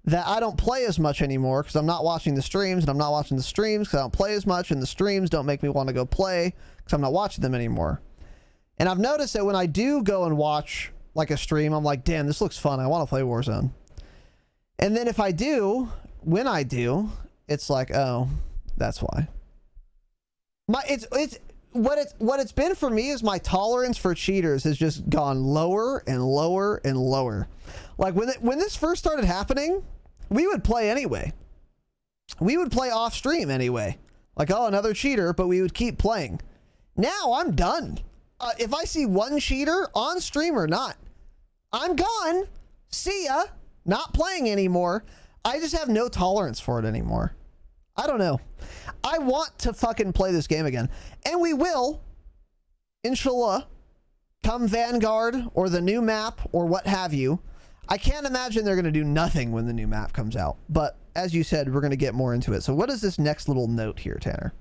that I don't play as much anymore because I'm not watching the streams, and I'm not watching the streams because I don't play as much, and the streams don't make me want to go play because I'm not watching them anymore. And I've noticed that when I do go and watch like a stream, I'm like, damn, this looks fun. I want to play Warzone. And then if I do, when I do, it's like, oh, that's why. What it's been for me is my tolerance for cheaters has just gone lower and lower and lower. Like when this first started happening, we would play anyway. We would play off stream anyway. Like, oh, another cheater, but we would keep playing. Now I'm done. If I see one cheater on stream or not, I'm gone. See ya. Not playing anymore. I just have no tolerance for it anymore. I don't know. I want to fucking play this game again. And we will, inshallah, come Vanguard or the new map or what have you. I can't imagine they're going to do nothing when the new map comes out. But as you said, we're going to get more into it. So what is this next little note here, Tanner?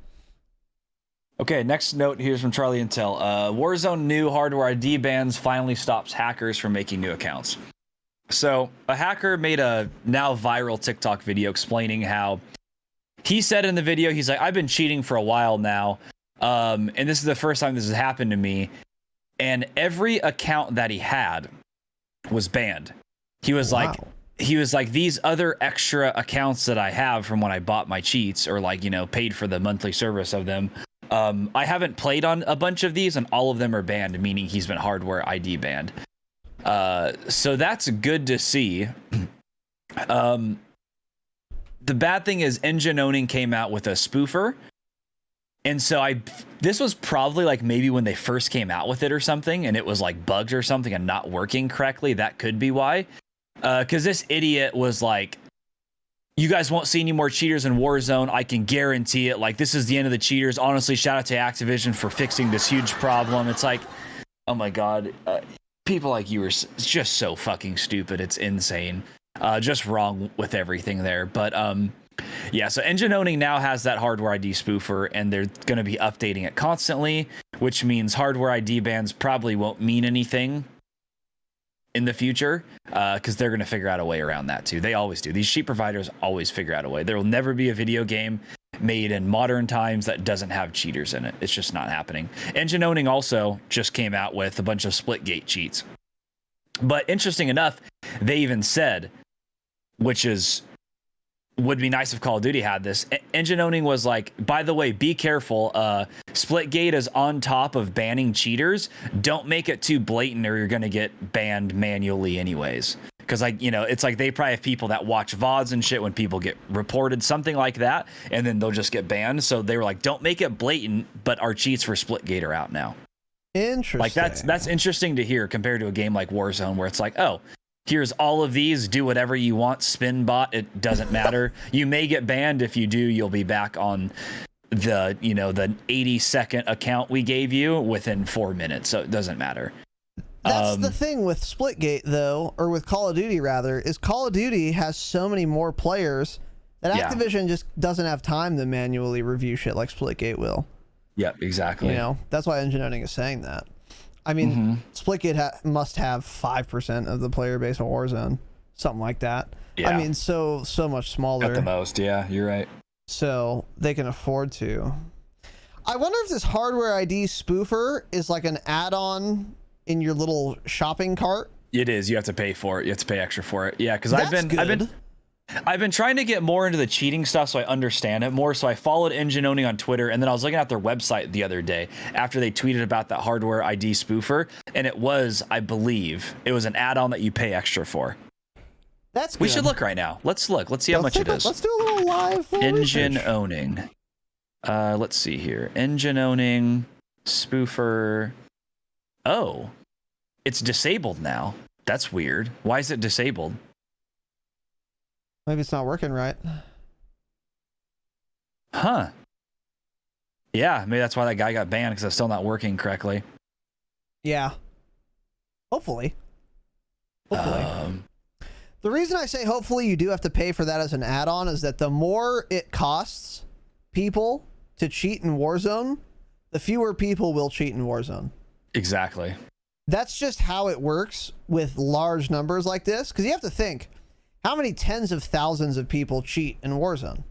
Okay, next note here's from Charlie Intel. Warzone new hardware ID bans finally stops hackers from making new accounts. So a hacker made a now viral TikTok video explaining how he said in the video, he's like, I've been cheating for a while now. And this is the first time this has happened to me. And every account that he had was banned. He was like, these other extra accounts that I have from when I bought my cheats or like, you know, paid for the monthly service of them. I haven't played on a bunch of these and all of them are banned, meaning he's been hardware ID banned. So that's good to see. The bad thing is Engine Owning came out with a spoofer. And so this was probably like maybe when they first came out with it or something and it was like bugged or something and not working correctly. That could be why. Because this idiot was like, you guys won't see any more cheaters in Warzone. I can guarantee it. Like, this is the end of the cheaters. Honestly, shout out to Activision for fixing this huge problem. It's like, oh my God. People like you are just so fucking stupid. It's insane. Just wrong with everything there. But Yeah, so Engine Owning now has that hardware ID spoofer, and they're going to be updating it constantly, which means hardware ID bans probably won't mean anything in the future, because they're going to figure out a way around that too. They always do. These cheat providers always figure out a way. There will never be a video game made in modern times that doesn't have cheaters in it. It's just not happening. Engine Owning also just came out with a bunch of Splitgate cheats. But interesting enough, they even said, which is would be nice if Call of Duty had this. Engine Owning was like, by the way, be careful. Splitgate is on top of banning cheaters. Don't make it too blatant or you're going to get banned manually anyways. Because, like, you know, it's like they probably have people that watch VODs and shit when people get reported, something like that, and then they'll just get banned. So they were like, don't make it blatant, but our cheats for Splitgate are out now. Interesting. Like, that's interesting to hear compared to a game like Warzone where it's like, oh, here's all of these, do whatever you want, spin bot, it doesn't matter. You may get banned. If you do, you'll be back on the, you know, the 80-second account we gave you within 4 minutes, so it doesn't matter. That's the thing with Splitgate, though, or with Call of Duty, rather, is Call of Duty has so many more players that Activision just doesn't have time to manually review shit like Splitgate will. Yep, exactly. You know, that's why Engine Owning is saying that. I mean, Splitgate must have 5% of the player base of Warzone, something like that. Yeah. I mean, so much smaller. At the most, yeah, you're right. So they can afford to. I wonder if this hardware ID spoofer is like an add-on in your little shopping cart. It is. You have to pay for it. You have to pay extra for it. Yeah, because I've been trying to get more into the cheating stuff so I understand it more. So I followed Engine Owning on Twitter, and then I was looking at their website the other day after they tweeted about that hardware ID spoofer, and it was, I believe, it was an add-on that you pay extra for. That's good. We should look right now. Let's look. Let's see how much it is. Let's do a little live Engine research. Owning. Let's see here. Engine Owning spoofer. Oh, it's disabled now. That's weird. Why is it disabled? Maybe it's not working right. Huh. Yeah, maybe that's why that guy got banned, because it's still not working correctly. Yeah. Hopefully. The reason I say hopefully you do have to pay for that as an add-on is that the more it costs people to cheat in Warzone, the fewer people will cheat in Warzone. Exactly. That's just how it works with large numbers like this, because you have to think, how many tens of thousands of people cheat in Warzone?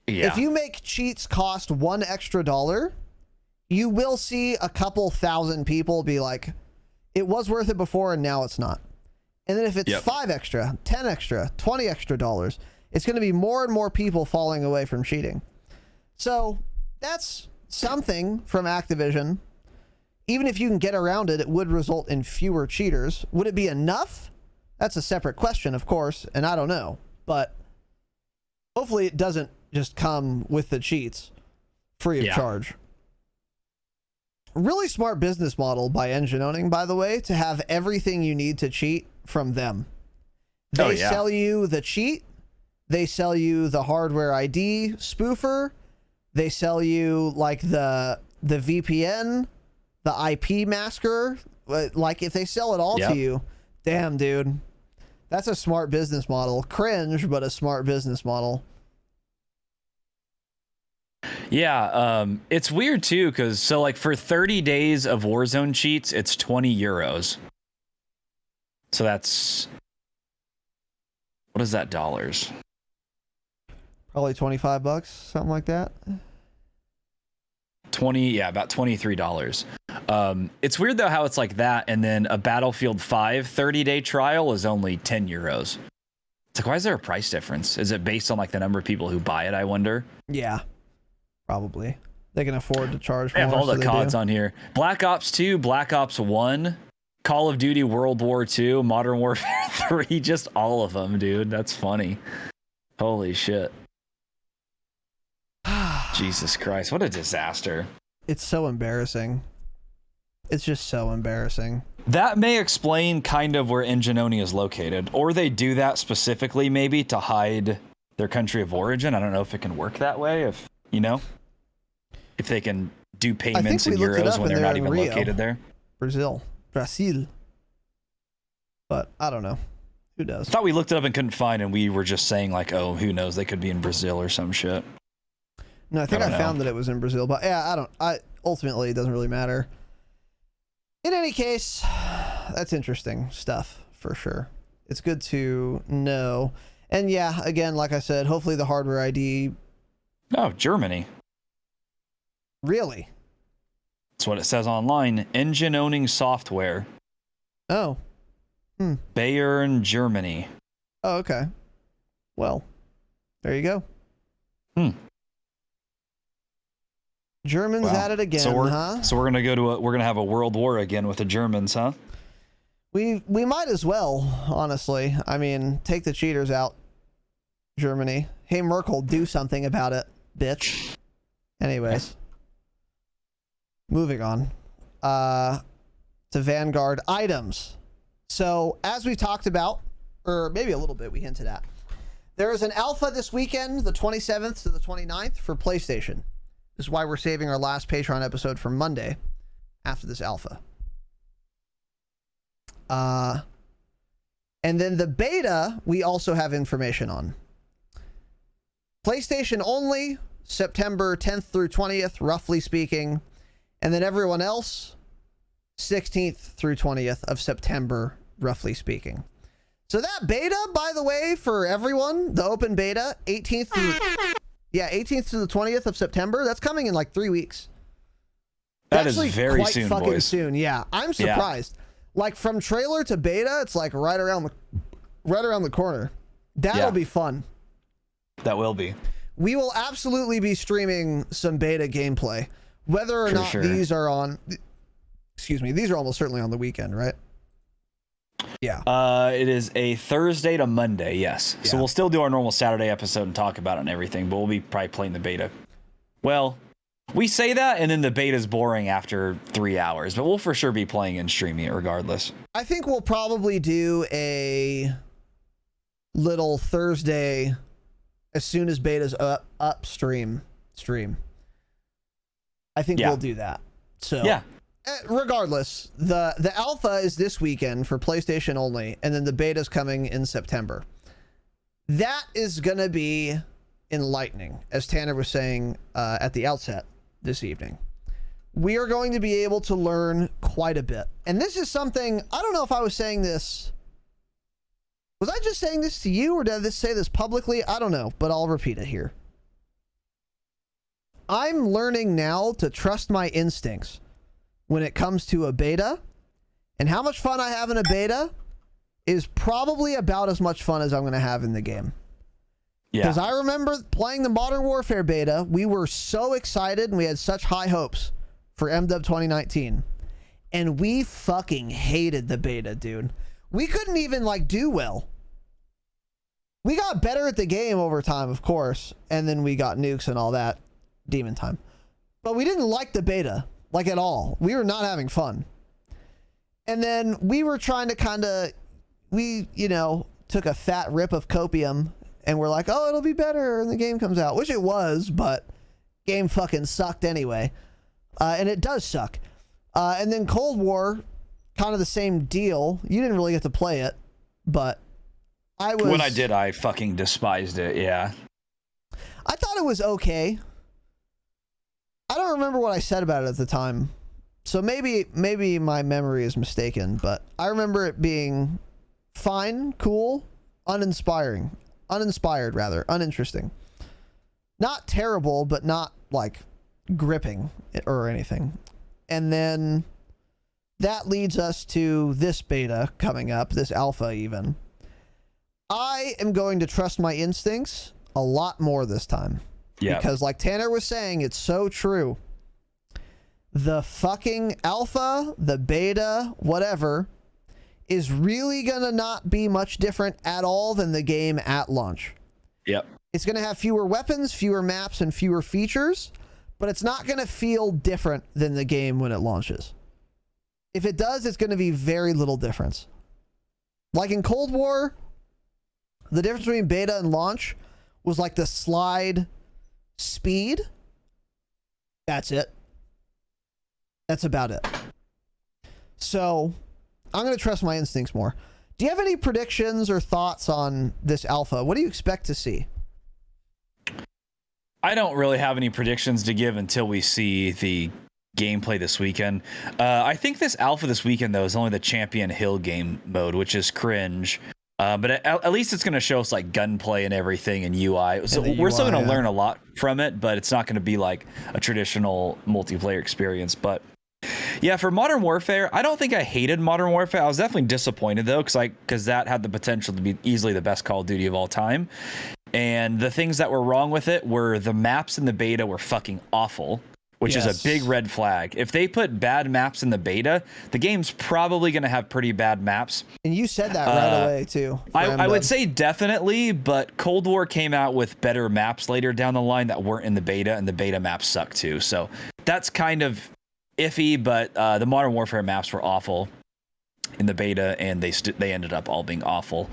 Yeah. If you make cheats cost $1 extra, you will see a couple thousand people be like, it was worth it before and now it's not. And then if it's 5 extra, 10 extra, 20 extra dollars, it's going to be more and more people falling away from cheating. So that's something from Activision. Even if you can get around it, it would result in fewer cheaters. Would it be enough? That's a separate question, of course, and I don't know. But hopefully it doesn't just come with the cheats free of charge. Really smart business model by Engine Owning, by the way, to have everything you need to cheat from them. They sell you the cheat. They sell you the hardware ID spoofer. They sell you like the VPN, the IP masker. Like if they sell it all to you, damn, dude, that's a smart business model. Cringe, but a smart business model. Yeah, it's weird too, because so like for 30 days of Warzone cheats, it's 20 euros. So that's, what is that dollars? Probably $25, something like that. 20, yeah, about $23. It's weird though how it's like that, and then a Battlefield 5 30-day trial is only 10 euros. It's like, why is there a price difference? Is it based on like the number of people who buy it, I wonder? Yeah, probably. They can afford to charge more. I have all the so CODs on here. Black Ops 2, Black Ops 1, Call of Duty World War 2, Modern Warfare 3, just all of them, dude. That's funny. Holy shit. Jesus Christ, what a disaster. It's so embarrassing. It's just so embarrassing. That may explain kind of where Engine Owning is located, or they do that specifically maybe to hide their country of origin. I don't know if it can work that way, if, you know, if they can do payments in euros when they're not even located there. Brazil. But I don't know. Who knows? I thought we looked it up and couldn't find, and we were just saying like, oh, who knows? They could be in Brazil or some shit. No, I think I don't found know. that it was in Brazil, but yeah, ultimately it doesn't really matter. In any case, that's interesting stuff for sure. It's good to know. And yeah, again, like I said, hopefully the hardware ID. Oh, Germany. Really? That's what it says online. Engine owning software. Oh. Bayern, Germany. Oh, okay. Well, there you go. Germans Wow. at it again, So we're huh? gonna have a world war again with the Germans, huh? We might as well, honestly. I mean, take the cheaters out, Germany. Hey, Merkel, do something about it, bitch. Anyways. Moving on. To Vanguard items. So, as we talked about, or maybe a little bit we hinted at, there is an alpha this weekend, the 27th to the 29th, for PlayStation. This is why we're saving our last Patreon episode for Monday after this alpha. And then the beta, we also have information on. PlayStation only, September 10th through 20th, roughly speaking. And then everyone else, 16th through 20th of September, roughly speaking. So that beta, by the way, for everyone, the open beta, 18th to the 20th of September, that's coming in like 3 weeks. That is Actually very quite soon, fucking boys. soon. Yeah, I'm surprised. Like from trailer to beta, it's like right around the corner. That'll be fun. That will be. We will absolutely be streaming some beta gameplay, whether or not these are on. Excuse me, these are almost certainly on the weekend, right? Yeah. It is a Thursday to Monday, yes. So we'll still do our normal Saturday episode and talk about it and everything, but we'll be probably playing the beta. Well, we say that, and then the beta's boring after 3 hours, but we'll for sure be playing and streaming it regardless. I think we'll probably do a little Thursday as soon as beta's up stream. I think we'll do that. So yeah. Regardless, the alpha is this weekend for PlayStation only, and then the beta's coming in September. That is going to be enlightening, as Tanner was saying at the outset this evening. We are going to be able to learn quite a bit. And this is something, I don't know if I was saying this. Was I just saying this to you, or did I say this publicly? I don't know, but I'll repeat it here. I'm learning now to trust my instincts when it comes to a beta, and how much fun I have in a beta is probably about as much fun as I'm going to have in the game. Because I remember playing the Modern Warfare beta, we were so excited and we had such high hopes for MW 2019, and we fucking hated the beta, dude. We couldn't even like do well. We got better at the game over time, of course, and then we got nukes and all that demon time, but we didn't like the beta. Like at all. We were not having fun. And then we were trying to we took a fat rip of copium and we're like, oh, it'll be better when the game comes out, which it was, but game fucking sucked anyway. And it does suck. And then Cold War, kind of the same deal. You didn't really get to play it, but when I did, I fucking despised it. Yeah. I thought it was okay. I don't remember what I said about it at the time, so maybe my memory is mistaken, but I remember it being fine, cool, uninspired, uninteresting. Not terrible, but not like gripping or anything. And then that leads us to this beta coming up, this alpha even. I am going to trust my instincts a lot more this time. Yeah. Because like Tanner was saying, it's so true. The fucking alpha, the beta, whatever, is really gonna not be much different at all than the game at launch. Yep. It's gonna have fewer weapons, fewer maps, and fewer features, but it's not gonna feel different than the game when it launches. If it does, it's gonna be very little difference. Like in Cold War, the difference between beta and launch was like the slide speed. That's it. That's about it. So I'm going to trust my instincts more. Do you have any predictions or thoughts on this alpha? What do you expect to see? I don't really have any predictions to give until we see the gameplay this weekend. I think this alpha this weekend, though, is only the Champion Hill game mode, which is cringe. But at least it's going to show us like gunplay and everything and UI. So we're still going to learn a lot from it, but it's not going to be like a traditional multiplayer experience. But yeah, for Modern Warfare, I don't think I hated Modern Warfare. I was definitely disappointed though, because that had the potential to be easily the best Call of Duty of all time. And the things that were wrong with it were the maps in the beta were fucking awful, which is a big red flag. If they put bad maps in the beta, the game's probably going to have pretty bad maps. And you said that right away, too. I would say definitely, but Cold War came out with better maps later down the line that weren't in the beta, and the beta maps suck, too. So that's kind of iffy, but the Modern Warfare maps were awful in the beta, and they ended up all being awful.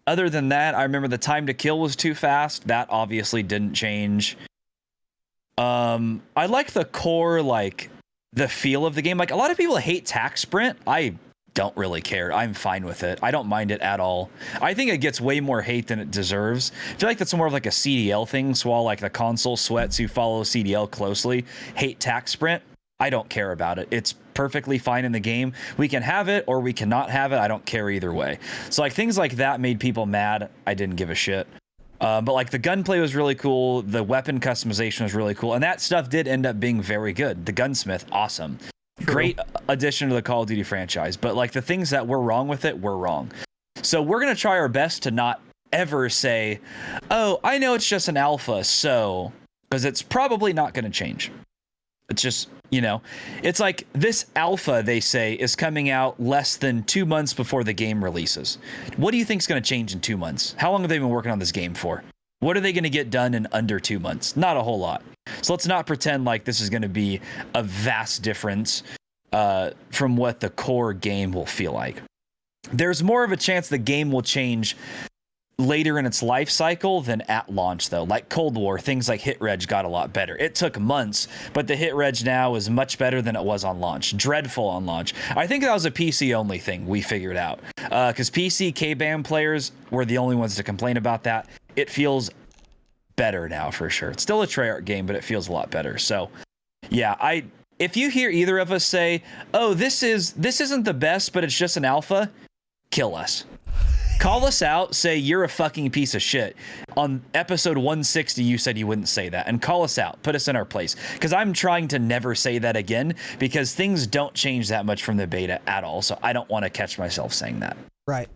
Other than that, I remember the time to kill was too fast. That obviously didn't change. I like the core, like the feel of the game. Like a lot of people hate tac sprint. I don't really care. I'm fine with it. I don't mind it at all. I think it gets way more hate than it deserves. I feel like that's more of like a CDL thing. So while like the console sweats who follow CDL closely hate tac sprint, I don't care about it. It's perfectly fine in the game. We can have it or we cannot have it. I don't care either way. So like things like that made people mad. I didn't give a shit. But like the gunplay was really cool. The weapon customization was really cool. And that stuff did end up being very good. The gunsmith, awesome. True. Great addition to the Call of Duty franchise. But like the things that were wrong with it were wrong. So we're going to try our best to not ever say, oh, I know it's just an alpha. So, because it's probably not going to change. It's just, you know, it's like this alpha, they say, is coming out less than 2 months before the game releases. What do you think is going to change in 2 months? How long have they been working on this game for? What are they going to get done in under 2 months? Not a whole lot. So let's not pretend like this is going to be a vast difference from what the core game will feel like. There's more of a chance the game will change later in its life cycle than at launch, though. Like Cold War, things like hit reg got a lot better. It took months, but the hit reg now is much better than it was on launch. Dreadful on launch. I think that was a PC only thing we figured out, because PC K-BAM players were the only ones to complain about that. It feels better now for sure. It's still a Treyarch game, but it feels a lot better. So yeah, if you hear either of us say, oh, this isn't the best, but it's just an alpha, kill us. Call us out, say you're a fucking piece of shit. On episode 160, you said you wouldn't say that. And call us out. Put us in our place. Because I'm trying to never say that again, because things don't change that much from the beta at all. So I don't want to catch myself saying that. Right.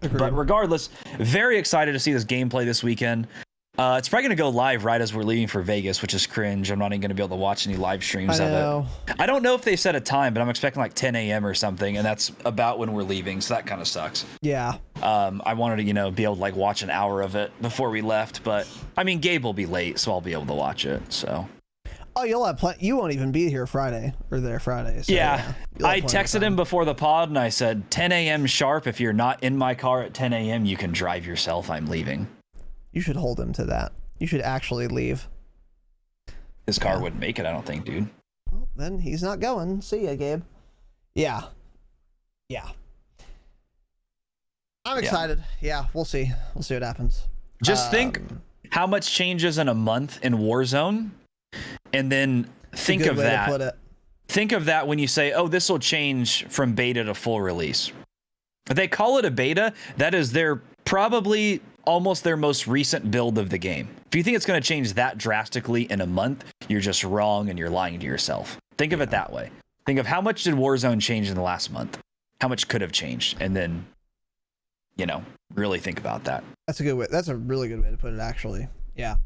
Agreed. But regardless, very excited to see this gameplay this weekend. It's probably going to go live right as we're leaving for Vegas, which is cringe. I'm not even going to be able to watch any live streams of it. I don't know if they set a time, but I'm expecting like 10 a.m. or something, and that's about when we're leaving, so that kind of sucks. Yeah. I wanted to, be able to like watch an hour of it before we left, but I mean, Gabe will be late, so I'll be able to watch it. So. Oh, you'll have plenty. You won't even be here Friday or there Friday. So yeah. I texted him before the pod, and I said 10 a.m. sharp. If you're not in my car at 10 a.m., you can drive yourself. I'm leaving. You should hold him to that. You should actually leave. His car wouldn't make it, I don't think, dude. Well, then he's not going. See ya, Gabe. Yeah. I'm excited. Yeah, we'll see. We'll see what happens. Just think how much changes in a month in Warzone, and then think of that. Think of that when you say, oh, this will change from beta to full release. If they call it a beta, that is their probably almost their most recent build of the game. If you think it's going to change that drastically in a month, you're just wrong and you're lying to yourself. Think of it that way. Think of how much did Warzone change in the last month? How much could have changed? And then, really think about that. That's a good way. That's a really good way to put it, actually. Yeah.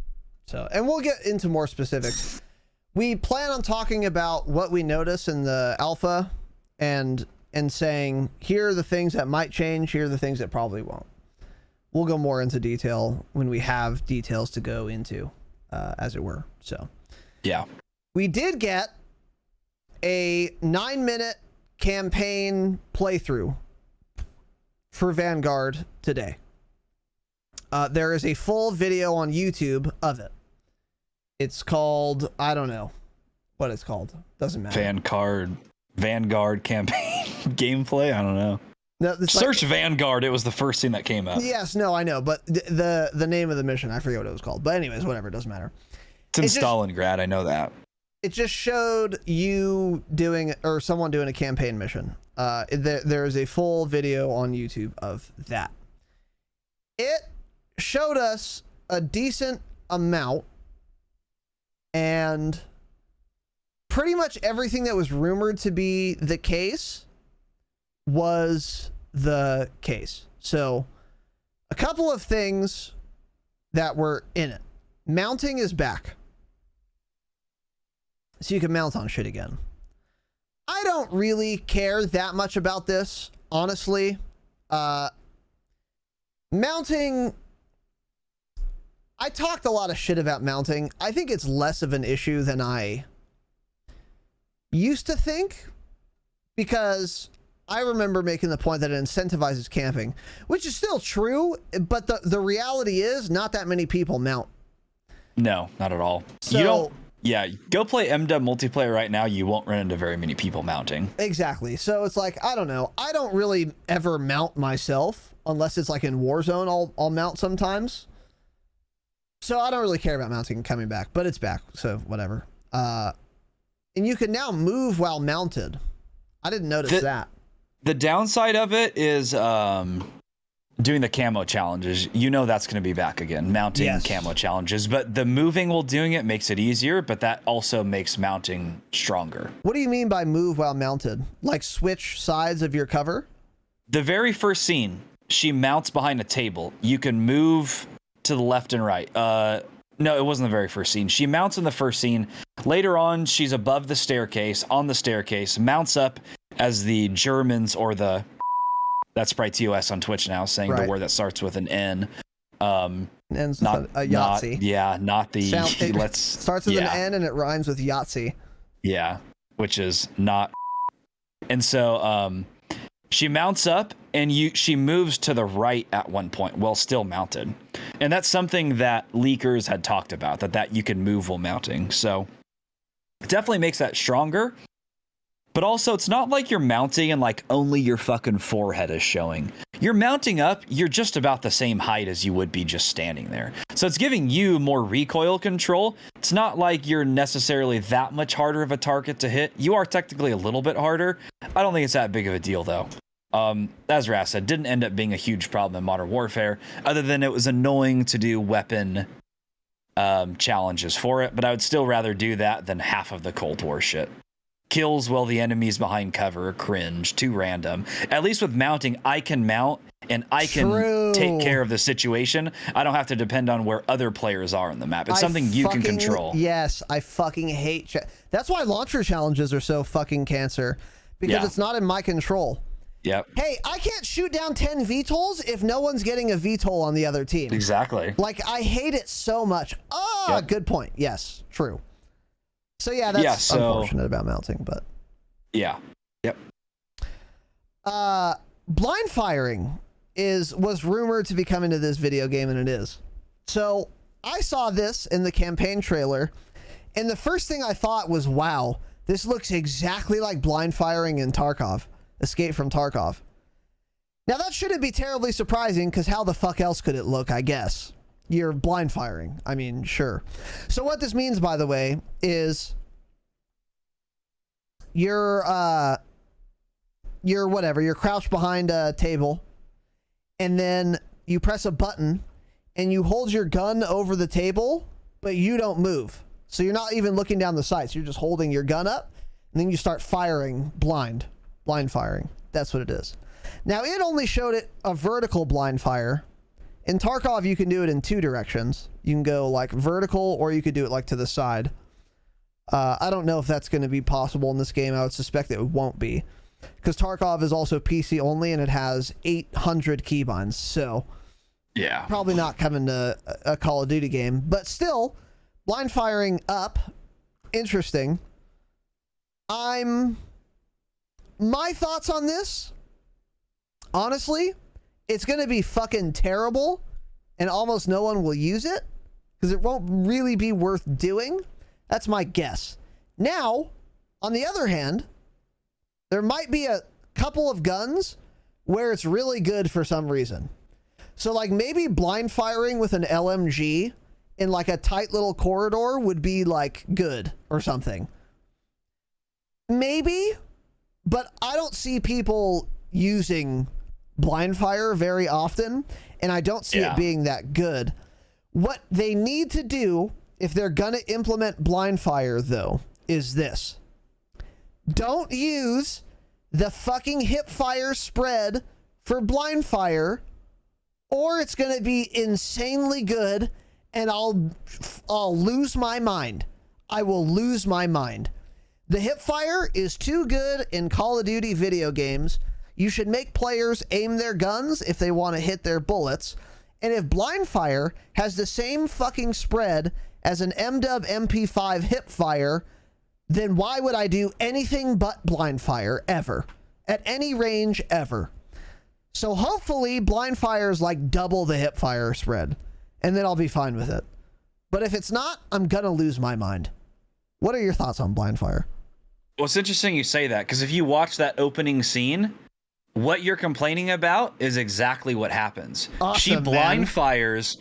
So, and we'll get into more specifics. We plan on talking about what we notice in the alpha and saying, here are the things that might change, here are the things that probably won't. We'll go more into detail when we have details to go into, as it were. So, yeah, we did get a 9-minute campaign playthrough for Vanguard today. There is a full video on YouTube of it. It's called, I don't know what it's called. Doesn't matter. Vanguard campaign gameplay. I don't know. No, Search Vanguard. It was the first thing that came up. Yes, no, I know, but the name of the mission, I forget what it was called. But anyways, whatever, it doesn't matter. It's in Stalingrad. I know that. It just showed you doing, or someone doing a campaign mission. There is a full video on YouTube of that. It showed us a decent amount, and pretty much everything that was rumored to be the case was the case. So a couple of things that were in it. Mounting is back, so you can mount on shit again. I don't really care that much about this, honestly. Mounting, I talked a lot of shit about mounting. I think it's less of an issue than I used to think, because I remember making the point that it incentivizes camping, which is still true, but the reality is not that many people mount. No, not at all. So, you don't. Yeah, go play MW multiplayer right now. You won't run into very many people mounting. Exactly. So it's like, I don't know. I don't really ever mount myself unless it's like in Warzone. I'll mount sometimes. So I don't really care about mounting coming back, but it's back. So whatever. And you can now move while mounted. I didn't notice that. The downside of it is doing the camo challenges. You know that's going to be back again, mounting camo challenges. But the moving while doing it makes it easier, but that also makes mounting stronger. What do you mean by move while mounted? Like switch sides of your cover? The very first scene, she mounts behind a table. You can move to the left and right. No, it wasn't the very first scene. She mounts in the first scene. Later on, she's above the staircase, on the staircase, mounts up as the Germans, or the... That's Sprite TOS on Twitch now, saying the word that starts with an N. N's not a Yahtzee. Not the... Starts with an N and it rhymes with Yahtzee. Yeah, which is not... And so she mounts up, and she moves to the right at one point while still mounted. And that's something that leakers had talked about, that you can move while mounting. So it definitely makes that stronger. But also, it's not like you're mounting and like only your fucking forehead is showing. You're mounting up, you're just about the same height as you would be just standing there. So it's giving you more recoil control. It's not like you're necessarily that much harder of a target to hit. You are technically a little bit harder. I don't think it's that big of a deal, though. As Ras said, didn't end up being a huge problem in Modern Warfare, other than it was annoying to do weapon challenges for it. But I would still rather do that than half of the Cold War shit. Kills while the enemy's behind cover, cringe, too random. At least with mounting, I can mount and I can take care of the situation. I don't have to depend on where other players are in the map. It's something you can control. Yes, I fucking hate... That's why launcher challenges are so fucking cancer, because it's not in my control. Yep. Hey, I can't shoot down 10 VTOLs if no one's getting a VTOL on the other team. Exactly. Like, I hate it so much. Good point. Yes, true. So yeah, that's unfortunate about mounting, but yeah. Yep. Blind firing was rumored to be coming to this video game, and it is. So I saw this in the campaign trailer, and the first thing I thought was, wow, this looks exactly like blind firing in Tarkov, Escape from Tarkov. Now that shouldn't be terribly surprising, because how the fuck else could it look, I guess? You're blind firing. I mean, sure. So what this means, by the way, is you're crouched behind a table, and then you press a button and you hold your gun over the table, but you don't move. So you're not even looking down the sights. You're just holding your gun up, and then you start firing blind firing. That's what it is. Now, it only showed it a vertical blind fire. In Tarkov, you can do it in two directions. You can go like vertical, or you could do it like to the side. I don't know if that's going to be possible in this game. I would suspect it won't be, because Tarkov is also PC only, and it has 800 keybinds. So yeah, probably not coming to a Call of Duty game. But still, blind firing up, interesting. My thoughts on this, honestly, it's going to be fucking terrible, and almost no one will use it, because it won't really be worth doing. That's my guess. Now, on the other hand, There might be a couple of guns where it's really good for some reason. So like maybe blind firing with an LMG in like a tight little corridor would be like good or something. Maybe, but I don't see people using blind fire very often, and I don't see it being that good. What they need to do if they're gonna implement blind fire though is this. Don't use the fucking hip fire spread for blind fire, or it's gonna be insanely good and I'll lose my mind. I will lose my mind. The hip fire is too good in Call of Duty video games. You should make players aim their guns if they want to hit their bullets. And if blind fire has the same fucking spread as an MW MP5 hip fire, then why would I do anything but blind fire ever? At any range ever. So hopefully blind fire is like double the hip fire spread, and then I'll be fine with it. But if it's not, I'm gonna lose my mind. What are your thoughts on blind fire? Well, it's interesting you say that, because if you watch that opening scene, what you're complaining about is exactly what happens. Awesome, she blind fires,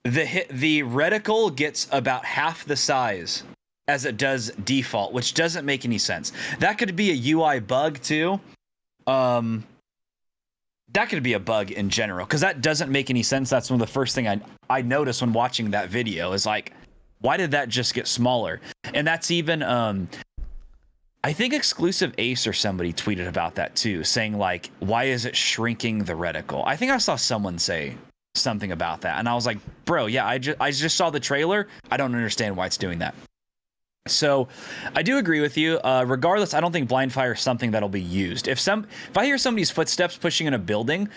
the reticle gets about half the size as it does default, which doesn't make any sense. That could be a UI bug too. That could be a bug in general, because that doesn't make any sense. That's one of the first thing I noticed when watching that video is like, why did that just get smaller? And that's even I think Exclusive Ace or somebody tweeted about that too, saying like, why is it shrinking the reticle? I think I saw someone say something about that, and I was like, bro, yeah, I just saw the trailer. I don't understand why it's doing that. So I do agree with you. Regardless, I don't think blind fire is something that'll be used. If I hear somebody's footsteps pushing in a building,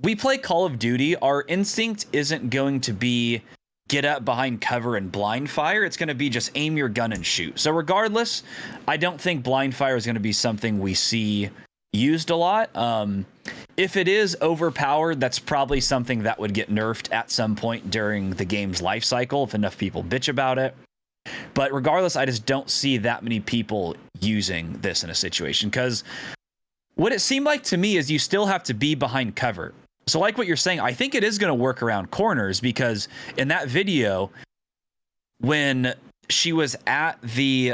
we play Call of Duty. Our instinct isn't going to be get up behind cover and blind fire. It's going to be just aim your gun and shoot. So regardless, I don't think blind fire is going to be something we see used a lot. If it is overpowered, that's probably something that would get nerfed at some point during the game's life cycle if enough people bitch about it. But regardless, I just don't see that many people using this in a situation, because what it seemed like to me is you still have to be behind cover. So like what you're saying, I think it is going to work around corners, because in that video, when she was at the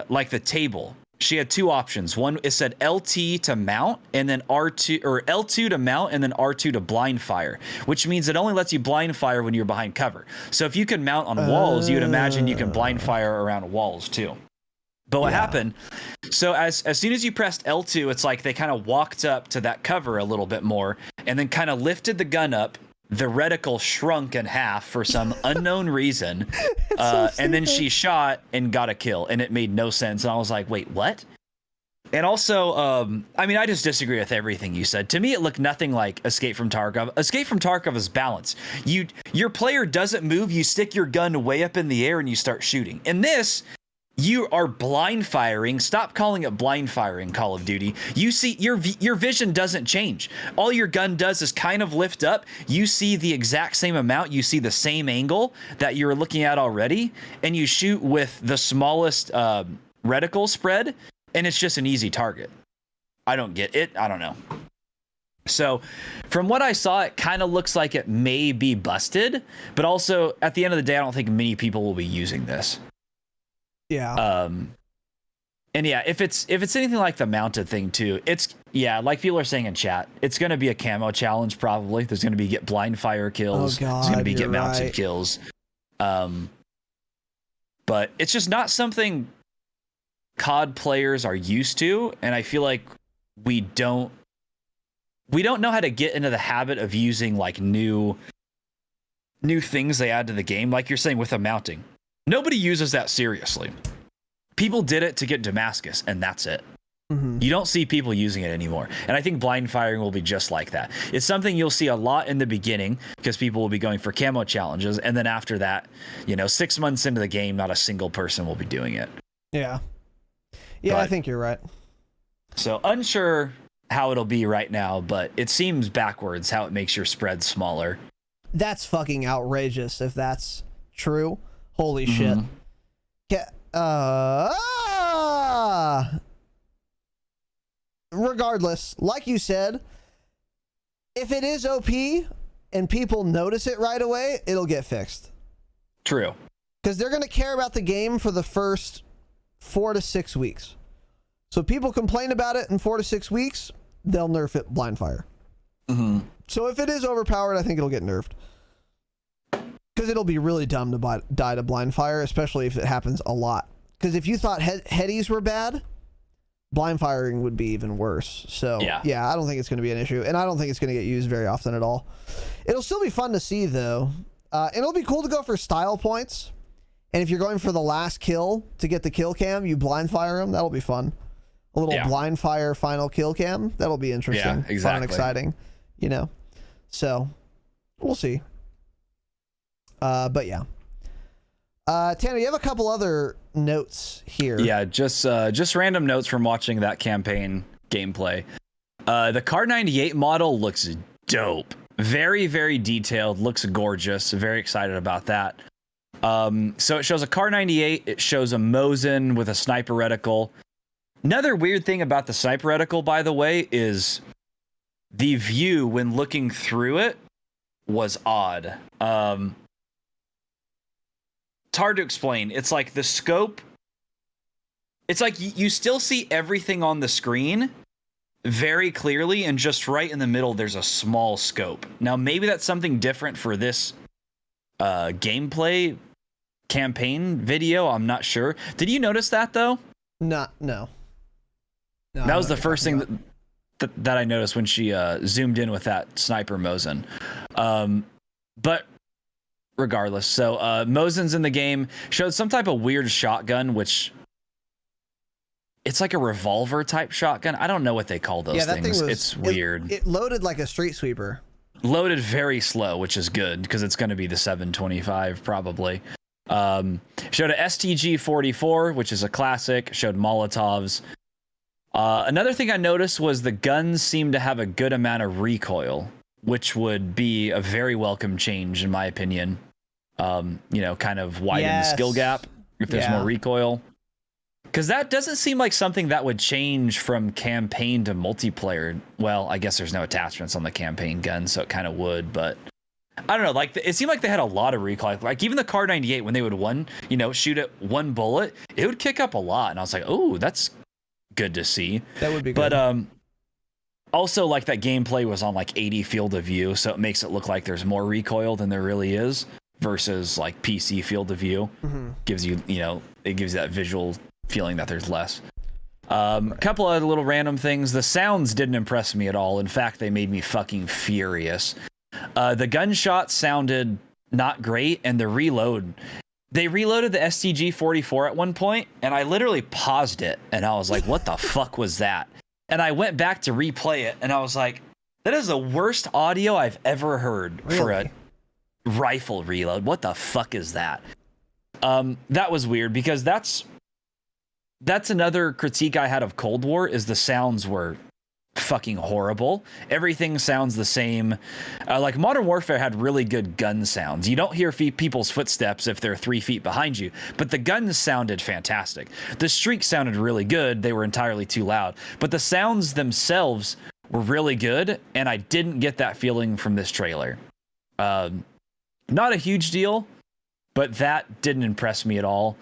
like the table, she had two options. One, it said LT to mount, and then R2, or L2 to mount, and then R2 to blind fire, which means it only lets you blind fire when you're behind cover. So if you can mount on walls, you would imagine you can blind fire around walls too. But what happened? So as soon as you pressed L2, it's like they kind of walked up to that cover a little bit more, and then kind of lifted the gun up. The reticle shrunk in half for some unknown reason, and then she shot and got a kill, and it made no sense. And I was like, wait, what? And also, I mean, I just disagree with everything you said. To me, it looked nothing like Escape from Tarkov. Escape from Tarkov is balanced. Your player doesn't move, you stick your gun way up in the air and you start shooting. In this, you are blind firing. Stop calling it blind firing, Call of Duty. You see, your vision doesn't change. All your gun does is kind of lift up. You see the exact same amount. You see the same angle that you were looking at already, and you shoot with the smallest reticle spread, and it's just an easy target. I don't get it. I don't know. So from what I saw, it kind of looks like it may be busted, but also at the end of the day, I don't think many people will be using this. Yeah. And yeah, if it's anything like the mounted thing too, it's like people are saying in chat, it's going to be a camo challenge probably. There's going to be get blind fire kills. Oh God, there's going to be get mounted right. kills. But it's just not something COD players are used to, and I feel like we don't know how to get into the habit of using like new things they add to the game, like you're saying with the mounting. Nobody uses that seriously. People did it to get Damascus, and that's it. Mm-hmm. You don't see people using it anymore. And I think blind firing will be just like that. It's something you'll see a lot in the beginning, because people will be going for camo challenges. And then after that, 6 months into the game, not a single person will be doing it. Yeah. Yeah, I think you're right. So unsure how it'll be right now, but it seems backwards how it makes your spread smaller. That's fucking outrageous if that's true. Holy shit. regardless, like you said, if it is OP and people notice it right away, it'll get fixed. True. Because they're going to care about the game for the first 4 to 6 weeks. So people complain about it in 4 to 6 weeks, they'll nerf it blind fire. Mm-hmm. So if it is overpowered, I think it'll get nerfed. Because it'll be really dumb to die to blind fire, especially if it happens a lot. Because if you thought headies were bad, blind firing would be even worse. So yeah, I don't think it's going to be an issue. And I don't think it's going to get used very often at all. It'll still be fun to see, though. And it'll be cool to go for style points. And if you're going for the last kill to get the kill cam, you blind fire them. That'll be fun. A little blind fire final kill cam. That'll be interesting. Yeah, exactly. Fun and exciting. You know? So, we'll see. But yeah. Tanner, you have a couple other notes here. Yeah, just random notes from watching that campaign gameplay. The Car 98 model looks dope. Very, very detailed. Looks gorgeous. Very excited about that. So it shows a Car 98. It shows a Mosin with a sniper reticle. Another weird thing about the sniper reticle, by the way, is the view when looking through it was odd. It's hard to explain. It's like the scope. It's like you still see everything on the screen very clearly, and just right in the middle, there's a small scope. Now, maybe that's something different for this gameplay campaign video. I'm not sure. Did you notice that, though? No. That was the first thing that I noticed when she zoomed in with that sniper Mosin. But regardless, so Mosin's in the game, showed some type of weird shotgun, which it's like a revolver type shotgun. I don't know what they call those things. It's weird. It loaded like a street sweeper. Loaded very slow, which is good because it's going to be the 725 probably. Showed a STG 44, which is a classic. Showed Molotovs. Another thing I noticed was the guns seem to have a good amount of recoil, which would be a very welcome change in my opinion. Kind of widen the skill gap if there's more recoil. Because that doesn't seem like something that would change from campaign to multiplayer. Well, I guess there's no attachments on the campaign gun, so it kind of would, but I don't know. Like it seemed like they had a lot of recoil. Like even the Car 98, when they would shoot at one bullet, it would kick up a lot. And I was like, oh, that's good to see. That would be good. But also like that gameplay was on like 80 field of view, so it makes it look like there's more recoil than there really is versus like PC field of view. Mm-hmm. Gives you, it gives you that visual feeling that there's less. Couple other little random things. The sounds didn't impress me at all. In fact, they made me fucking furious. The gunshots sounded not great, and they reloaded the STG 44 at one point, and I literally paused it, and I was like, what the fuck was that? And I went back to replay it, and I was like, that is the worst audio I've ever heard for a rifle reload. What the fuck is that? That was weird, because that's another critique I had of Cold War, is the sounds were fucking horrible. Everything sounds the same. Like Modern Warfare had really good gun sounds. You don't hear people's footsteps if they're 3 feet behind you, but the guns sounded fantastic. The streaks sounded really good. They were entirely too loud, but the sounds themselves were really good, and I didn't get that feeling from this trailer. Not a huge deal, but that didn't impress me at all.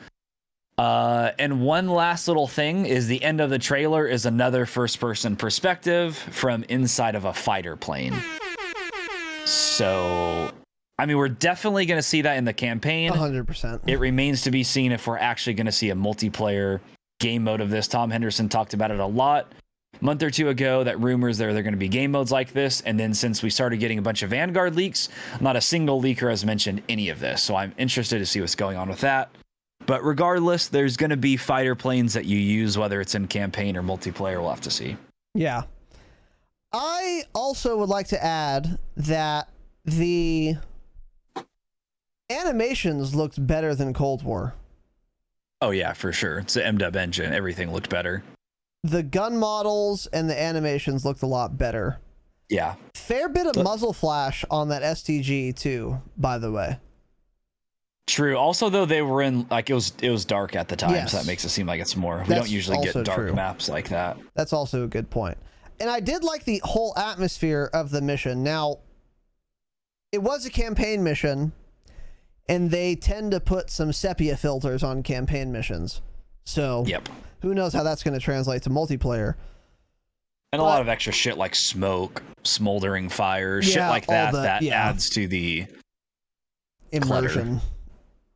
And one last little thing is the end of the trailer is another first-person perspective from inside of a fighter plane. So, I mean, we're definitely going to see that in the campaign. 100%. It remains to be seen if we're actually going to see a multiplayer game mode of this. Tom Henderson talked about it a lot a month or two ago, that rumors they're going to be game modes like this. And then since we started getting a bunch of Vanguard leaks, not a single leaker has mentioned any of this. So I'm interested to see what's going on with that. But regardless, there's going to be fighter planes that you use, whether it's in campaign or multiplayer. We'll have to see. Yeah. I also would like to add that the animations looked better than Cold War. Oh, yeah, for sure. It's the MW engine. Everything looked better. The gun models and the animations looked a lot better. Yeah. Fair bit of muzzle flash on that STG, too, by the way. True. Also, though, they were in, like, it was dark at the time, yes. So that makes it seem like it's more. We don't usually get dark maps like that. That's also a good point. And I did like the whole atmosphere of the mission. Now, it was a campaign mission, and they tend to put some sepia filters on campaign missions. So, Yep. who knows how that's going to translate to multiplayer. And a lot of extra shit like smoke, smoldering fires, shit like that, adds to the immersion. Clutter.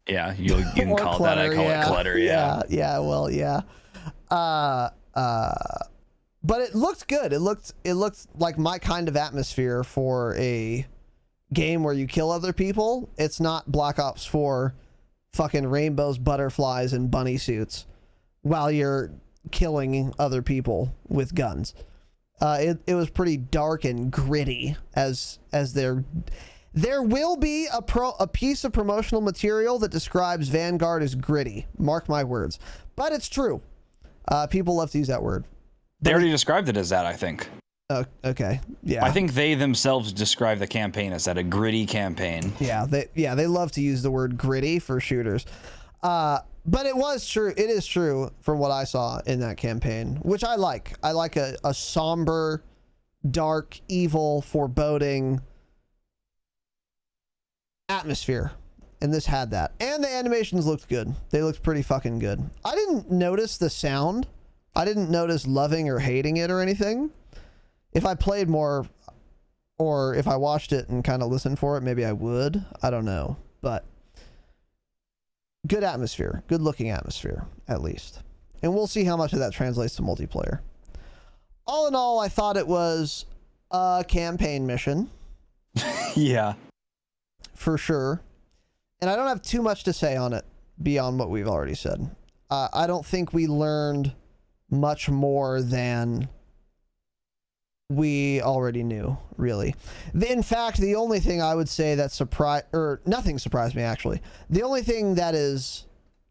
Yeah, you can call clutter, that. I call it clutter. Yeah. Well, yeah. But it looked good. It looked like my kind of atmosphere for a game where you kill other people. It's not Black Ops 4 fucking rainbows, butterflies, and bunny suits while you're killing other people with guns. It was pretty dark and gritty as there will be a piece of promotional material that describes Vanguard as gritty. Mark my words. But it's true. People love to use that word. They already described it as that, I think. Okay. Yeah. I think they themselves describe the campaign as that, a gritty campaign. Yeah, they love to use the word gritty for shooters. But it was true. It is true from what I saw in that campaign, which I like. I like a somber, dark, evil, foreboding atmosphere. And this had that. And the animations looked good. They looked pretty fucking good. I didn't notice the sound. I didn't notice loving or hating it or anything. If I played more or if I watched it and kind of listened for it, maybe I would. I don't know. But good atmosphere. Good looking atmosphere, at least. And we'll see how much of that translates to multiplayer. All in all, I thought it was a campaign mission. Yeah. For sure. And I don't have too much to say on it beyond what we've already said. I don't think we learned much more than we already knew, really. In fact, the only thing I would say that nothing surprised me, actually. The only thing that is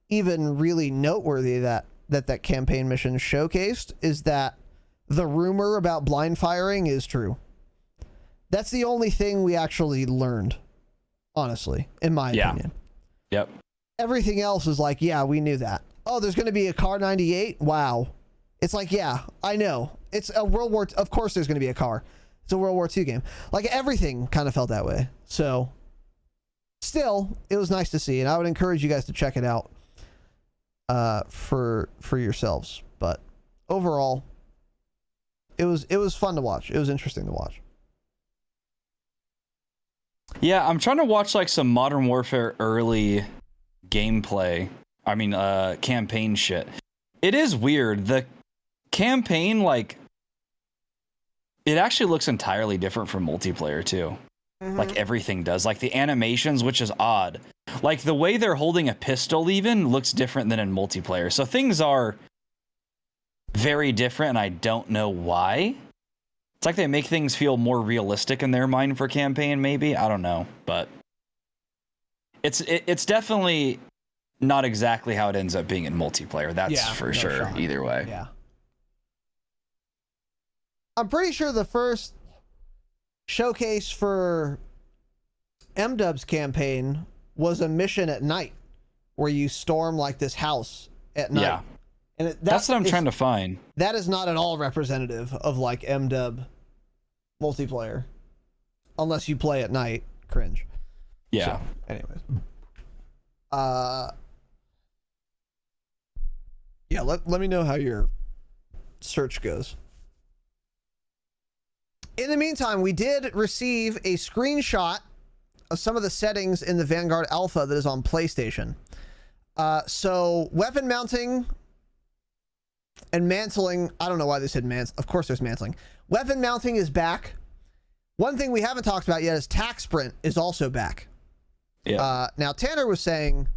even really noteworthy that campaign mission showcased is that the rumor about blind firing is true. That's the only thing we actually learned, honestly, in my opinion. Yep. Everything else is like, yeah, we knew that. Oh, there's going to be a Car 98? Wow. It's like, yeah, I know. It's a of course there's going to be a car. It's a World War II game. Like, everything kind of felt that way. So, still, it was nice to see, and I would encourage you guys to check it out for yourselves. But overall, it was fun to watch. It was interesting to watch. Yeah, I'm trying to watch like some Modern Warfare early gameplay. I mean, campaign shit. It is weird. The campaign, like, it actually looks entirely different from multiplayer too. Mm-hmm. Like everything does. Like the animations, which is odd. Like the way they're holding a pistol even looks different than in multiplayer. So things are very different, and I don't know why. It's like they make things feel more realistic in their mind for campaign, maybe. I don't know, but it's definitely not exactly how it ends up being in multiplayer. That's for sure. Shot. Either way. Yeah. I'm pretty sure the first showcase for MDub's campaign was a mission at night where you storm like this house at night. Yeah. And that's what I'm trying to find. That is not at all representative of like MDub multiplayer. Unless you play at night. Cringe. Yeah. So, anyways. Yeah, let me know how your search goes. In the meantime, we did receive a screenshot of some of the settings in the Vanguard Alpha that is on PlayStation. So weapon mounting and mantling. I don't know why they said of course there's mantling. Weapon mounting is back. One thing we haven't talked about yet is tac sprint is also back. Yeah. Now Tanner was saying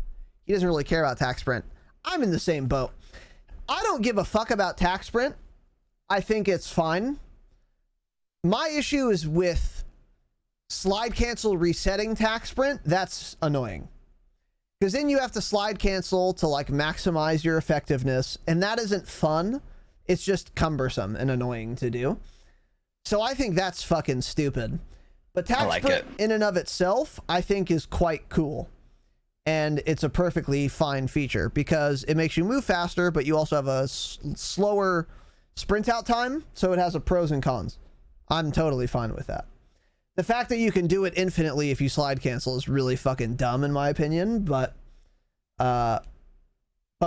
he doesn't really care about tac sprint. I'm in the same boat. I don't give a fuck about tac sprint. I think it's fine. My issue is with slide cancel resetting tac sprint. That's annoying. Because then you have to slide cancel to like maximize your effectiveness, and that isn't fun. It's just cumbersome and annoying to do. So I think that's fucking stupid. But tac sprint in and of itself, I think is quite cool. And it's a perfectly fine feature because it makes you move faster, but you also have a slower sprint out time, so it has a pros and cons. I'm totally fine with that. The fact that you can do it infinitely if you slide cancel is really fucking dumb in my opinion, but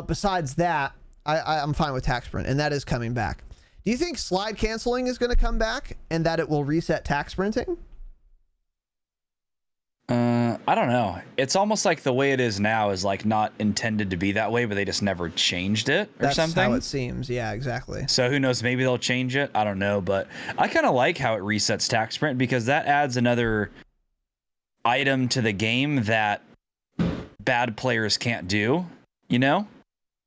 besides that, I'm fine with tack sprint, and that is coming back. Do you think slide canceling is going to come back and that it will reset tack sprinting? I don't know. It's almost like the way it is now is like not intended to be that way, but they just never changed it or something. That's how it seems. Yeah, exactly. So who knows? Maybe they'll change it. I don't know, but I kind of like how it resets tack sprint because that adds another item to the game that bad players can't do, you know?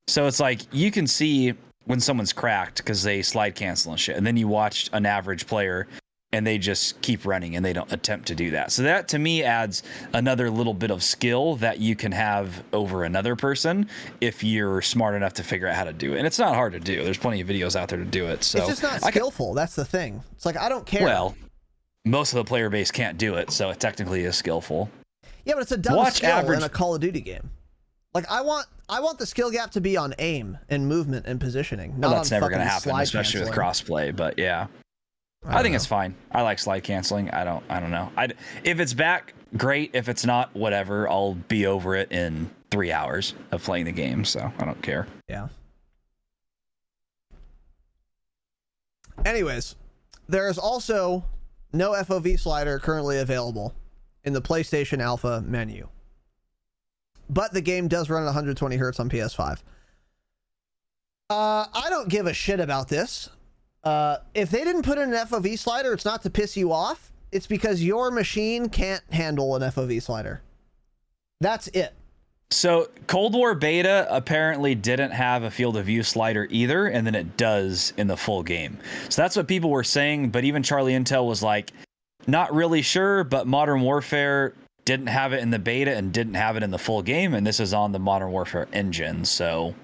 So it's like you can see when someone's cracked because they slide cancel and shit, and then you watch an average player and they just keep running and they don't attempt to do that. So that to me adds another little bit of skill that you can have over another person if you're smart enough to figure out how to do it. And it's not hard to do. There's plenty of videos out there to do it. So it's just not skillful. That's the thing. It's like, I don't care. Well, most of the player base can't do it, so it technically is skillful. Yeah, but it's a dumb skill in a Call of Duty game. Like, I want the skill gap to be on aim and movement and positioning. Not that's on never going to happen, slide especially canceling. with crossplay. But yeah, I think it's fine. I like slide canceling. I don't know. If it's back, great. If it's not, whatever. I'll be over it in 3 hours of playing the game, so I don't care. Yeah. Anyways, there is also no FOV slider currently available in the PlayStation Alpha menu. But the game does run at 120 hertz on PS5. I don't give a shit about this. If they didn't put in an FOV slider, it's not to piss you off. It's because your machine can't handle an FOV slider. That's it. So Cold War Beta apparently didn't have a field of view slider either, and then it does in the full game. So that's what people were saying, but even Charlie Intel was like, not really sure, but Modern Warfare didn't have it in the beta and didn't have it in the full game, and this is on the Modern Warfare engine, so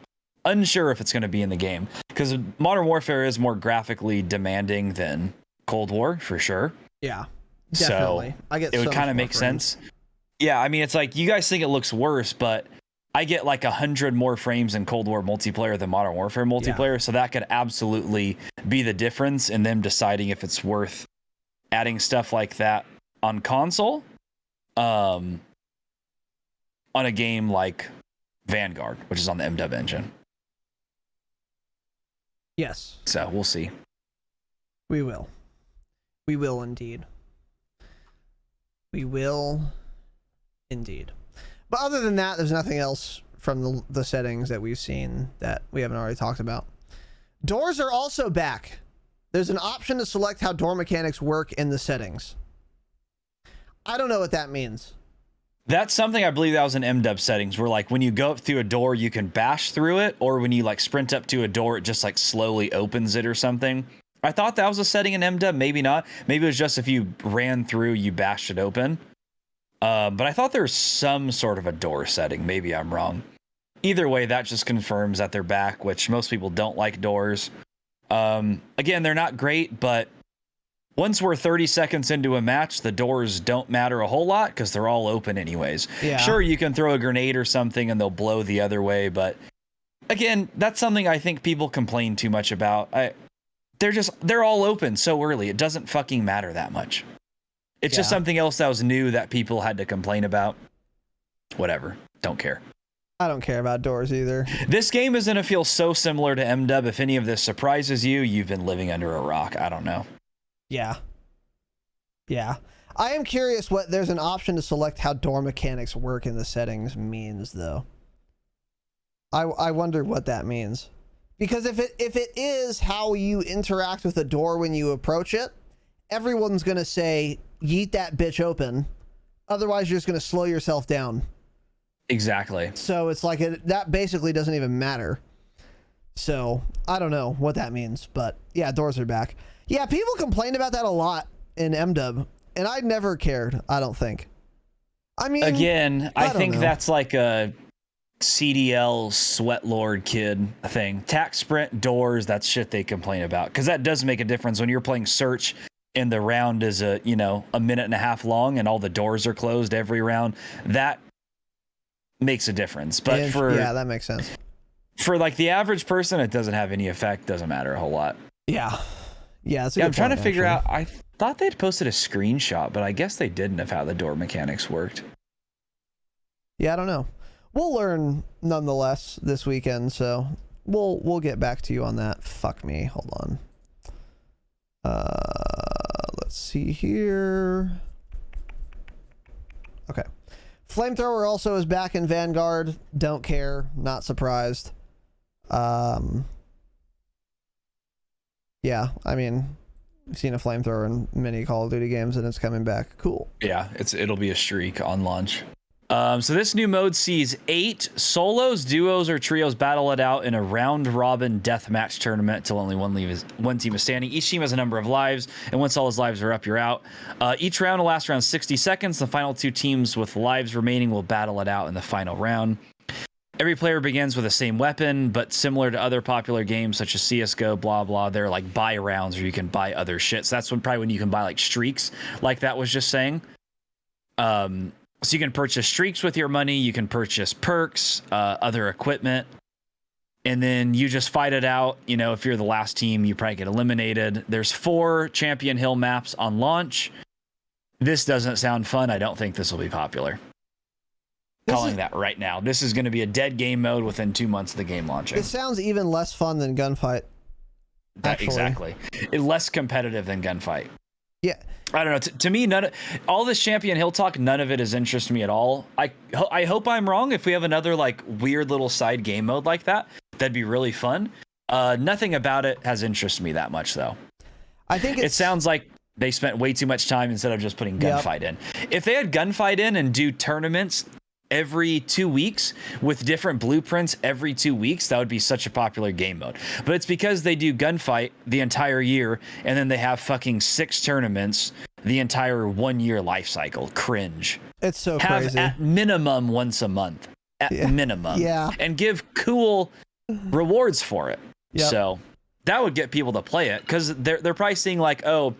unsure if it's going to be in the game. Because Modern Warfare is more graphically demanding than Cold War, for sure. Yeah, definitely. So it would kind of make sense. Yeah, I mean, it's like, you guys think it looks worse, but I get like 100 more frames in Cold War multiplayer than Modern Warfare multiplayer, so that could absolutely be the difference in them deciding if it's worth adding stuff like that on console, on a game like Vanguard, which is on the MW engine. Yes. So we'll see. We will. We will indeed. We will indeed. But other than that, there's nothing else from the settings that we've seen that we haven't already talked about. Doors are also back. There's an option to select how door mechanics work in the settings. I don't know what that means. That's something I believe that was in MW settings, where like when you go up through a door, you can bash through it, or when you like sprint up to a door, it just like slowly opens it or something. I thought that was a setting in MW, maybe not. Maybe it was just if you ran through, you bashed it open. But I thought there was some sort of a door setting. Maybe I'm wrong. Either way, that just confirms that they're back, which most people don't like doors. Again, they're not great, but once we're 30 seconds into a match, the doors don't matter a whole lot because they're all open anyways. Yeah. Sure, you can throw a grenade or something and they'll blow the other way, but again, that's something I think people complain too much about. They're all open so early. It doesn't fucking matter that much. It's just something else that was new that people had to complain about. Whatever. Don't care. I don't care about doors either. This game is going to feel so similar to MW. If any of this surprises you, you've been living under a rock. I don't know. Yeah. Yeah. I am curious what there's an option to select how door mechanics work in the settings means, though. I wonder what that means. Because if it is how you interact with a door when you approach it, everyone's going to say, yeet that bitch open. Otherwise, you're just going to slow yourself down. Exactly. So it's like that basically doesn't even matter. So I don't know what that means, but yeah, doors are back. Yeah, people complained about that a lot in MW, and I never cared, I don't think. I mean, again, I think that's like a CDL sweatlord kid thing. Tack sprint, doors, that's shit they complain about, because that does make a difference when you're playing search and the round is a minute and a half long and all the doors are closed every round. That makes a difference. But yeah, that makes sense. For like the average person, it doesn't have any effect. Doesn't matter a whole lot. Yeah. Yeah, it's a Yeah, good I'm trying to point, figure actually. out. I thought they'd posted a screenshot, but I guess they didn't of how the door mechanics worked. Yeah, I don't know. We'll learn nonetheless this weekend, so we'll get back to you on that. Fuck me. Hold on. Let's see here. Okay. Flamethrower also is back in Vanguard. Don't care. Not surprised. Yeah, I mean, I've seen a flamethrower in many Call of Duty games, and it's coming back. Cool. Yeah, it'll be a streak on launch. So this new mode sees 8 solos, duos, or trios battle it out in a round-robin deathmatch tournament till only one team is standing. Each team has a number of lives, and once all his lives are up, you're out. Each round will last around 60 seconds. The final 2 teams with lives remaining will battle it out in the final round. Every player begins with the same weapon, but similar to other popular games such as CSGO, blah, blah, they're like buy rounds where you can buy other shit. So that's probably when you can buy like streaks, like that was just saying. So you can purchase streaks with your money. You can purchase perks, other equipment, and then you just fight it out. You know, if you're the last team, you probably get eliminated. There's 4 Champion Hill maps on launch. This doesn't sound fun. I don't think this will be popular. Calling that right now. This is going to be a dead game mode within 2 months of the game launching. This sounds even less fun than Gunfight. Exactly. Less competitive than Gunfight. Yeah. I don't know. To me, all this Champion Hill talk, none of it has interested me at all. I hope I'm wrong. If we have another like weird little side game mode like that, that'd be really fun. Nothing about it has interested me that much, though. I think it sounds like they spent way too much time instead of just putting Gunfight in. If they had Gunfight in and do tournaments every 2 weeks with different blueprints every 2 weeks, that would be such a popular game mode. But it's because they do Gunfight the entire year and then they have fucking 6 tournaments the entire 1 year life cycle. Cringe. It's so have crazy. At minimum once a month. At minimum. Yeah. And give cool rewards for it. Yep. So that would get people to play it, because they're probably seeing like, oh,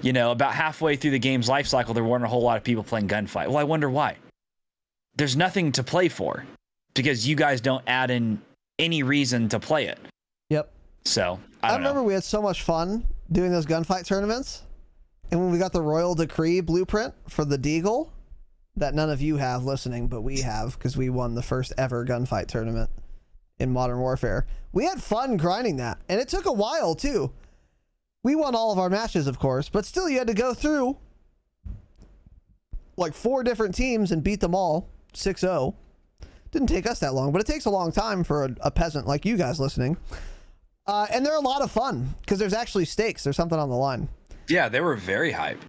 you know, about halfway through the game's life cycle, there weren't a whole lot of people playing Gunfight. Well, I wonder why. There's nothing to play for because you guys don't add in any reason to play it. Yep. So I remember we had so much fun doing those Gunfight tournaments. And when we got the Royal Decree blueprint for the Deagle, that none of you have listening, but we have, because we won the first ever Gunfight tournament in Modern Warfare. We had fun grinding that. And it took a while too. We won all of our matches, of course, but still you had to go through like 4 different teams and beat them all 6-0. Didn't take us that long, but it takes a long time for a peasant like you guys listening. And they're a lot of fun because there's actually stakes. There's something on the line. Yeah, they were very hyped.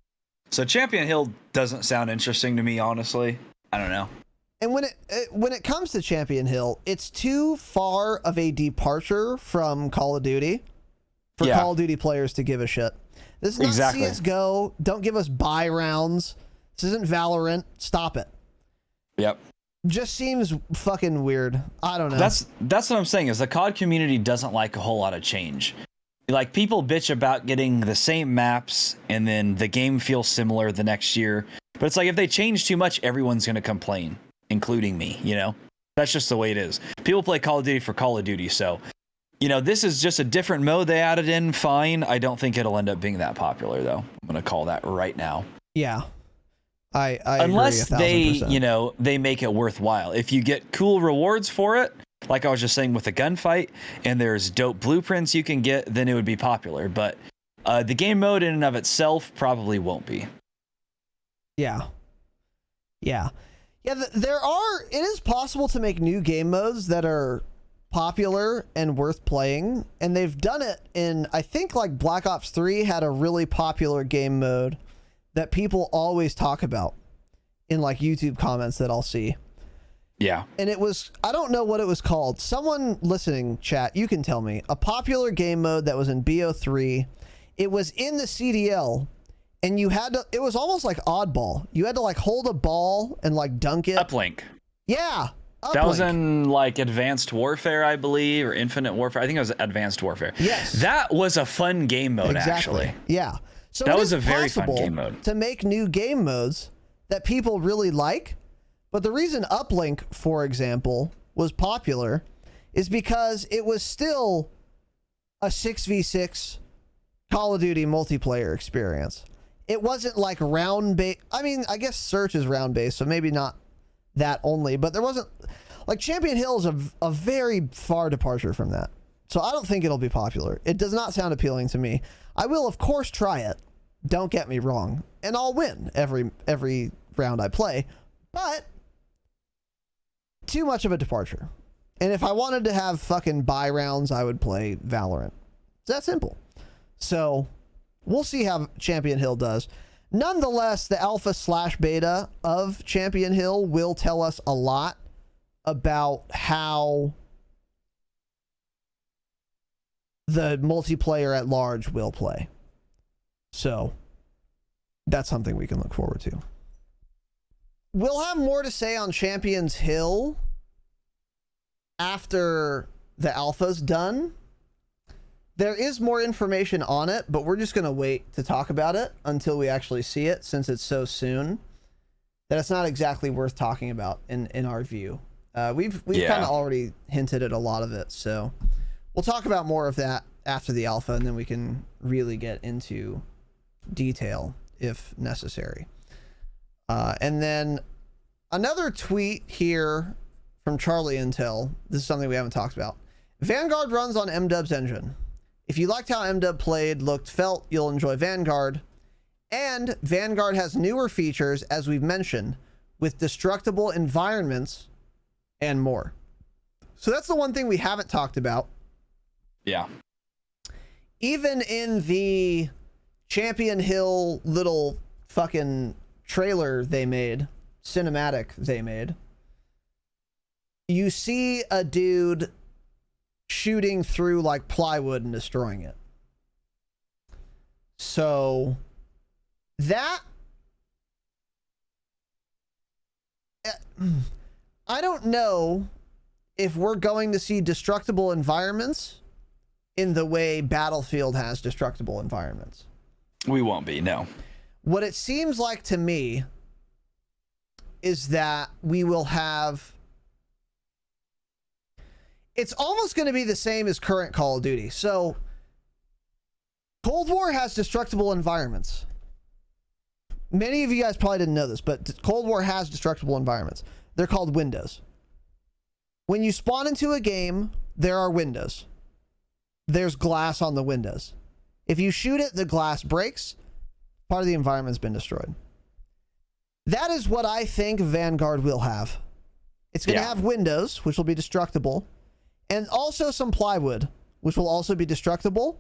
So Champion Hill doesn't sound interesting to me, honestly. I don't know. And when it comes to Champion Hill, it's too far of a departure from Call of Duty for Call of Duty players to give a shit. This is not CSGO. Don't give us buy rounds. This isn't Valorant. Stop it. Yep. Just seems fucking weird. I don't know. That's what I'm saying, is the COD community doesn't like a whole lot of change. Like, people bitch about getting the same maps and then the game feels similar the next year. But it's like, if they change too much, everyone's going to complain, including me, you know? That's just the way it is. People play Call of Duty for Call of Duty, so, you know, this is just a different mode they added in, fine. I don't think it'll end up being that popular, though. I'm going to call that right now. Yeah. I Unless agree 1000%. they, you know, they make it worthwhile. If you get cool rewards for it, like I was just saying with the Gunfight, and there's dope blueprints you can get, then it would be popular. But the game mode in and of itself probably won't be. Yeah. It is possible to make new game modes that are popular and worth playing, and they've done it in, I think, like Black Ops 3 had a really popular game mode that people always talk about in like YouTube comments that I'll see. Yeah. And it was, I don't know what it was called. Someone listening, chat, you can tell me. A popular game mode that was in BO3. It was in the CDL, and you had to, it was almost like Oddball. You had to like hold a ball and like dunk it. Uplink. Yeah. Uplink. That was in like Advanced Warfare, I believe, or Infinite Warfare. I think it was Advanced Warfare. Yes. That was a fun game mode, exactly. actually. Yeah. So that was a very fun game mode. To make new game modes that people really like. But the reason Uplink, for example, was popular is because it was still a 6v6 Call of Duty multiplayer experience. It wasn't like round based. I mean, I guess search is round based, so maybe not that only, but there wasn't like Champion Hill is a very far departure from that. So I don't think it'll be popular. It does not sound appealing to me. I will of course try it. Don't get me wrong, and I'll win every round I play, but too much of a departure. And if I wanted to have fucking buy rounds, I would play Valorant. It's that simple. So we'll see how Champion Hill does. Nonetheless, the alpha/beta of Champion Hill will tell us a lot about how the multiplayer at large will play. So that's something we can look forward to. We'll have more to say on Champions Hill after the alpha's done. There is more information on it, but we're just going to wait to talk about it until we actually see it, since it's so soon that it's not exactly worth talking about in our view. We've kind of already hinted at a lot of it, so we'll talk about more of that after the alpha, and then we can really get into detail if necessary. And then another tweet here from Charlie Intel. This is something we haven't talked about. Vanguard runs on MDub's engine. If you liked how MDub played, looked, felt, you'll enjoy Vanguard. And Vanguard has newer features, as we've mentioned, with destructible environments and more. So that's the one thing we haven't talked about. Yeah. Even in the Champion Hill little fucking trailer they made, cinematic they made, you see a dude shooting through like plywood and destroying it. So that I don't know if we're going to see destructible environments in the way Battlefield has destructible environments. We won't be, no. What it seems like to me is that we will have... It's almost going to be the same as current Call of Duty. So, Cold War has destructible environments. Many of you guys probably didn't know this, but Cold War has destructible environments. They're called windows. When you spawn into a game, there are windows. There's glass on the windows. If you shoot it, the glass breaks. Part of the environment's been destroyed. That is what I think Vanguard will have. It's going to have windows, which will be destructible, and also some plywood, which will also be destructible.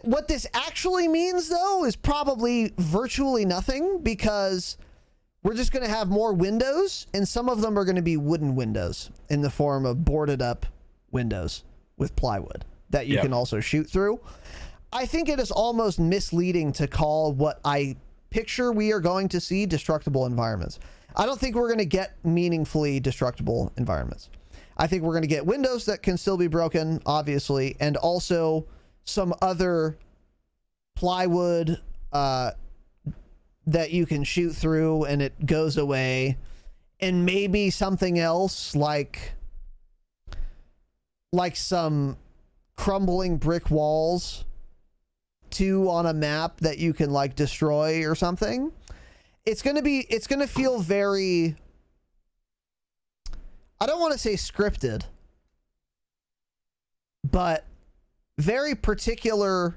What this actually means, though, is probably virtually nothing, because we're just going to have more windows, and some of them are going to be wooden windows in the form of boarded up windows with plywood that you can also shoot through. I think it is almost misleading to call what I picture we are going to see destructible environments. I don't think we're going to get meaningfully destructible environments. I think we're going to get windows that can still be broken, obviously, and also some other plywood that you can shoot through and it goes away, and maybe something else like some crumbling brick walls on a map that you can like destroy or something. It's going to feel very, I don't want to say scripted, but very particular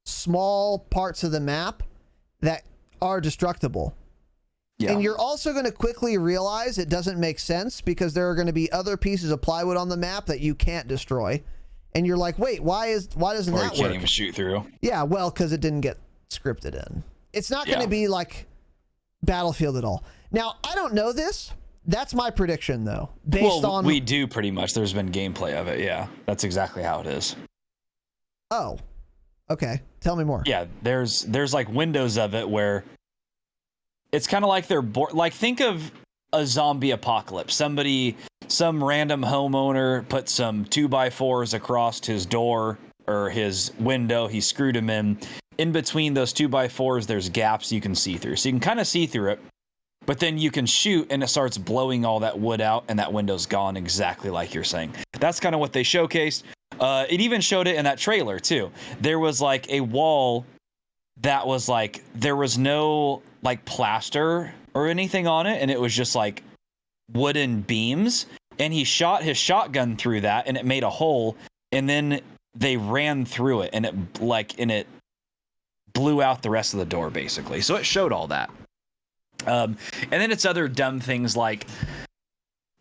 small parts of the map that are destructible. Yeah. And you're also going to quickly realize it doesn't make sense, because there are going to be other pieces of plywood on the map that you can't destroy. And you're like, wait, why doesn't that work? Or you can't even shoot through. Yeah, well, because it didn't get scripted in. It's not going to be like Battlefield at all. Now, I don't know this. That's my prediction, though. Based on... we do pretty much. There's been gameplay of it, yeah. That's exactly how it is. Oh, okay. Tell me more. Yeah, there's like windows of it where it's kind of like they're like, think of a zombie apocalypse. Some random homeowner put some 2x4s across his door or his window. He screwed them in. In between those 2x4s, there's gaps you can see through. So you can kind of see through it, but then you can shoot and it starts blowing all that wood out and that window's gone, exactly like you're saying. That's kind of what they showcased. It even showed it in that trailer too. There was like a wall that was like, there was no like plaster or anything on it, and it was just like wooden beams, and he shot his shotgun through that and it made a hole, and then they ran through it and it blew out the rest of the door basically. So it showed all that. And then it's other dumb things like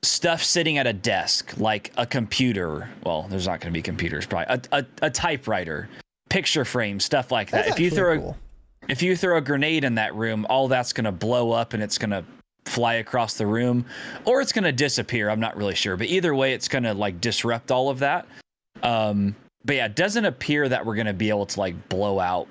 stuff sitting at a desk, like a computer. Well, there's not going to be computers, probably a typewriter, picture frame, stuff like that. That's If you throw a grenade in that room, all that's going to blow up and it's going to fly across the room, or it's going to disappear. I'm not really sure, but either way, it's going to like disrupt all of that. But yeah, it doesn't appear that we're going to be able to like blow out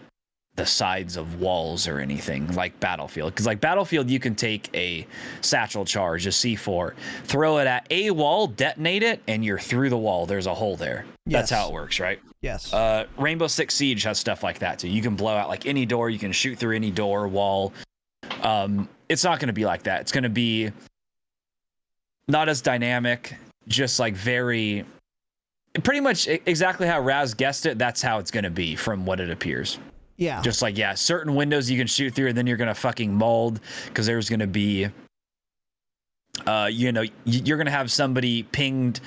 the sides of walls or anything like Battlefield. Because like Battlefield, you can take a satchel charge, a C4, throw it at a wall, detonate it, and you're through the wall. There's a hole there. Yes. That's how it works, right? Yes. Rainbow Six Siege has stuff like that too. You can blow out like any door. You can shoot through any door, wall. It's not going to be like that. It's going to be not as dynamic, just like very, pretty much exactly how Raz guessed it. That's how it's going to be from what it appears. Yeah. Just like, yeah, certain windows you can shoot through, and then you're going to fucking mold because there's going to be, you're going to have somebody pinged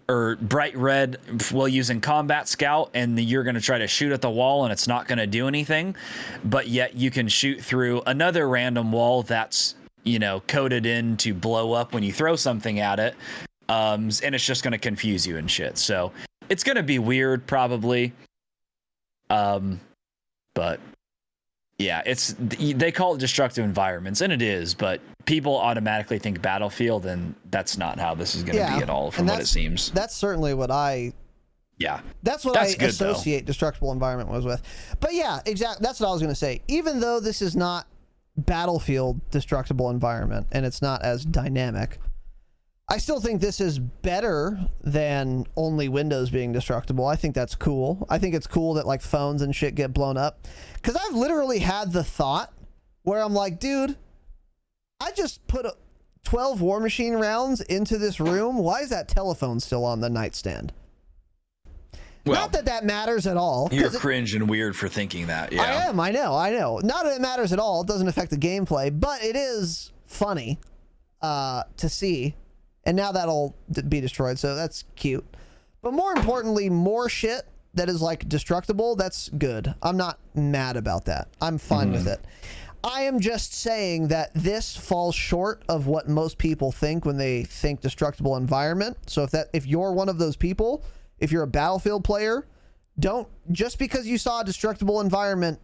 or bright red while using Combat Scout, and you're going to try to shoot at the wall and it's not going to do anything, but yet you can shoot through another random wall that's, coded in to blow up when you throw something at it. And it's just going to confuse you and shit. So it's going to be weird probably. But yeah, they call it destructive environments, and it is, but people automatically think Battlefield, and that's not how this is going to be at all from what it seems. That's certainly what I associate destructible environment was with. But yeah, exactly. That's what I was going to say. Even though this is not Battlefield destructible environment and it's not as dynamic, I still think this is better than only Windows being destructible. I think that's cool. I think it's cool that like phones and shit get blown up. Because I've literally had the thought where I'm like, dude, I just put 12 War Machine rounds into this room. Why is that telephone still on the nightstand? Well, not that that matters at all. You're cringe and weird for thinking that. Yeah, I am. I know. Not that it matters at all. It doesn't affect the gameplay, but it is funny to see. And now that'll be destroyed, so that's cute. But more importantly, more shit that is like destructible, that's good. I'm not mad about that. I'm fine with it. I am just saying that this falls short of what most people think when they think destructible environment. So if you're one of those people, if you're a Battlefield player, don't, just because you saw a destructible environment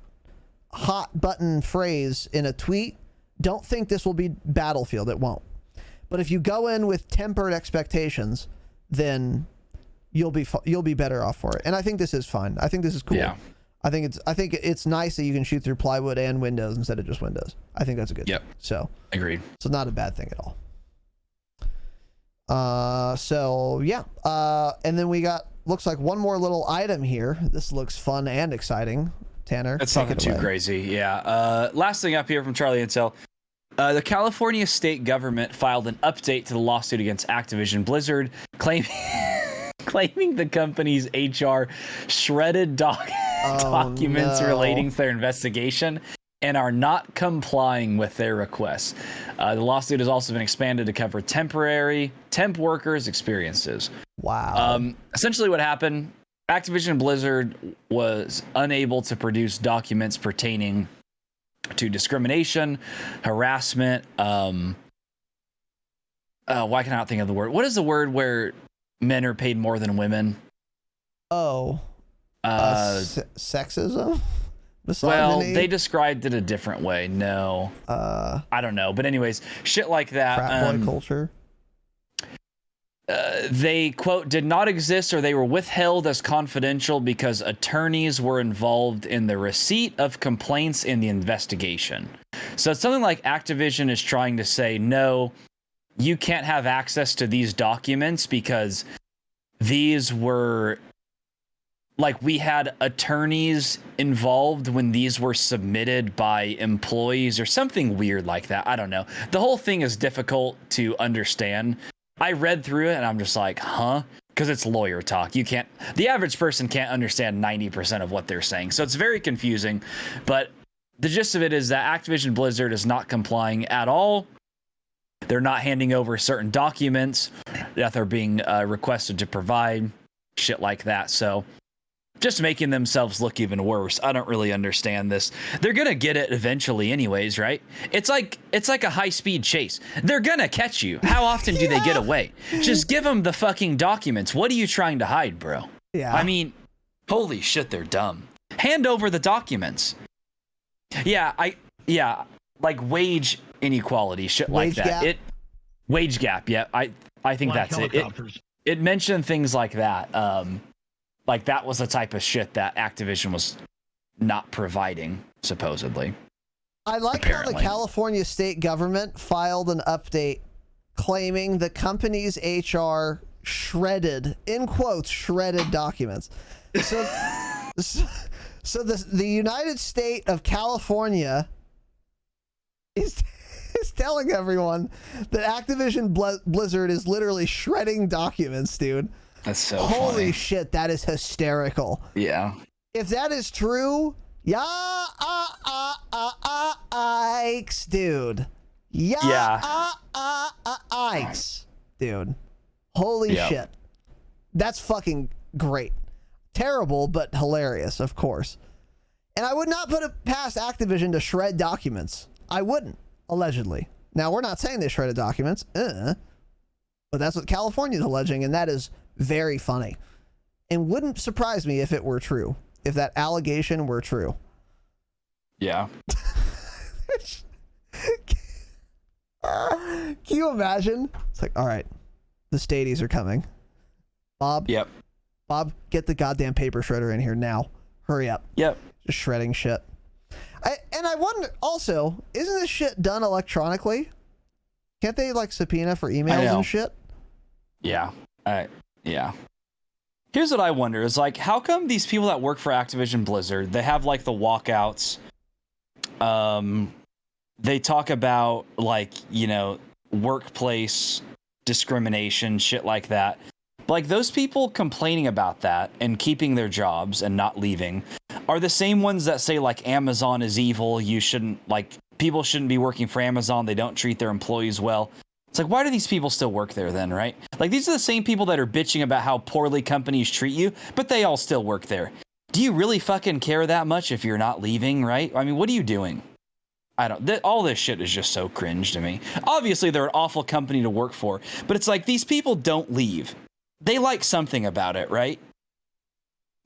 hot button phrase in a tweet, don't think this will be Battlefield. It won't. But if you go in with tempered expectations, then you'll be better off for it. And I think this is fine. I think this is cool. Yeah. I think it's nice that you can shoot through plywood and windows instead of just windows. I think that's a good thing. So agreed. So not a bad thing at all. So yeah. And then we got, looks like one more little item here. This looks fun and exciting. Tanner, that's nothing too crazy. Yeah. Last thing up here from Charlie Intel. The California state government filed an update to the lawsuit against Activision Blizzard, claiming the company's HR shredded documents relating to their investigation and are not complying with their requests. The lawsuit has also been expanded to cover temp workers' experiences. Wow. Essentially what happened, Activision Blizzard was unable to produce documents pertaining to discrimination, harassment, why can I not think of the word? What is the word where men are paid more than women? Sexism? Misogyny? Well, they described it a different way. No. I don't know. But anyways, shit like that. Frat boy culture. They, quote, did not exist or they were withheld as confidential because attorneys were involved in the receipt of complaints in the investigation. So it's something like Activision is trying to say, no, you can't have access to these documents because these were, like, we had attorneys involved when these were submitted by employees or something weird like that. I don't know. The whole thing is difficult to understand. I read through it and I'm just like, huh? because it's lawyer talk. The average person can't understand 90% of what they're saying. So it's very confusing. But the gist of it is that Activision Blizzard is not complying at all. They're not handing over certain documents that they're being requested to provide, shit like that. So just making themselves look even worse. I don't really understand this. They're gonna get it eventually anyways, right? It's like a high-speed chase. They're gonna catch you. How often do they get away? Just give them the fucking documents. What are you trying to hide, bro? Yeah. I mean, holy shit, they're dumb. Hand over the documents. Yeah, like wage inequality, shit like that. Wage gap, yeah. I think that's it. It mentioned things like that. Like that was the type of shit that Activision was not providing, supposedly. I like how the California state government filed an update claiming the company's HR shredded, in quotes, shredded documents. So the United State of California is telling everyone that Activision Blizzard is literally shredding documents, dude. That's so holy funny. Shit, that is hysterical. Yeah. If that is true, yikes, dude. Yikes, dude. Holy shit. That's fucking great. Terrible, but hilarious, of course. And I would not put it past Activision to shred documents. I wouldn't, allegedly. Now, we're not saying they shredded documents, but that's what California's alleging, and that is very funny. And wouldn't surprise me if it were true, if that allegation were true. Yeah. Can you imagine? It's like, all right, the Stadies are coming. Bob? Yep. Bob, get the goddamn paper shredder in here now. Hurry up. Yep. Just shredding shit. And I wonder, also, isn't this shit done electronically? Can't they, like, subpoena for emails and shit? Yeah. Yeah. Here's what I wonder is, like, how come these people that work for Activision Blizzard, they have, like, the walkouts, they talk about, like, you know, workplace discrimination, shit like that. Like, those people complaining about that and keeping their jobs and not leaving are the same ones that say, like, Amazon is evil, you shouldn't, like, people shouldn't be working for Amazon, they don't treat their employees well. It's like, why do these people still work there then, right? Like, these are the same people that are bitching about how poorly companies treat you, but they all still work there. Do you really fucking care that much if you're not leaving, right? I mean, what are you doing? All this shit is just so cringe to me. Obviously, they're an awful company to work for, but it's like, these people don't leave. They like something about it, right?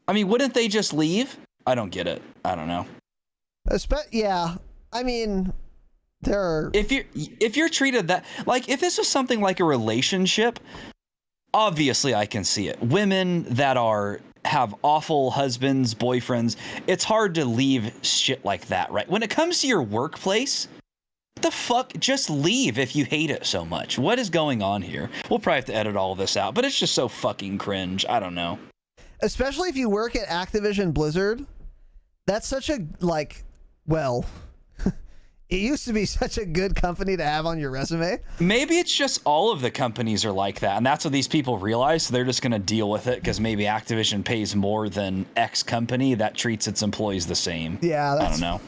I mean, wouldn't they just leave? I don't get it. I don't know. Yeah. I mean, there are... If you're treated that... Like, if this was something like a relationship, obviously I can see it. Women that have awful husbands, boyfriends, it's hard to leave shit like that, right? When it comes to your workplace... the fuck? Just leave if you hate it so much. What is going on here? We'll probably have to edit all this out, but it's just so fucking cringe. I don't know. Especially if you work at Activision Blizzard. That's such a, like, well, it used to be such a good company to have on your resume. Maybe it's just all of the companies are like that, and that's what these people realize, so they're just going to deal with it because maybe Activision pays more than X company that treats its employees the same. Yeah, I don't know.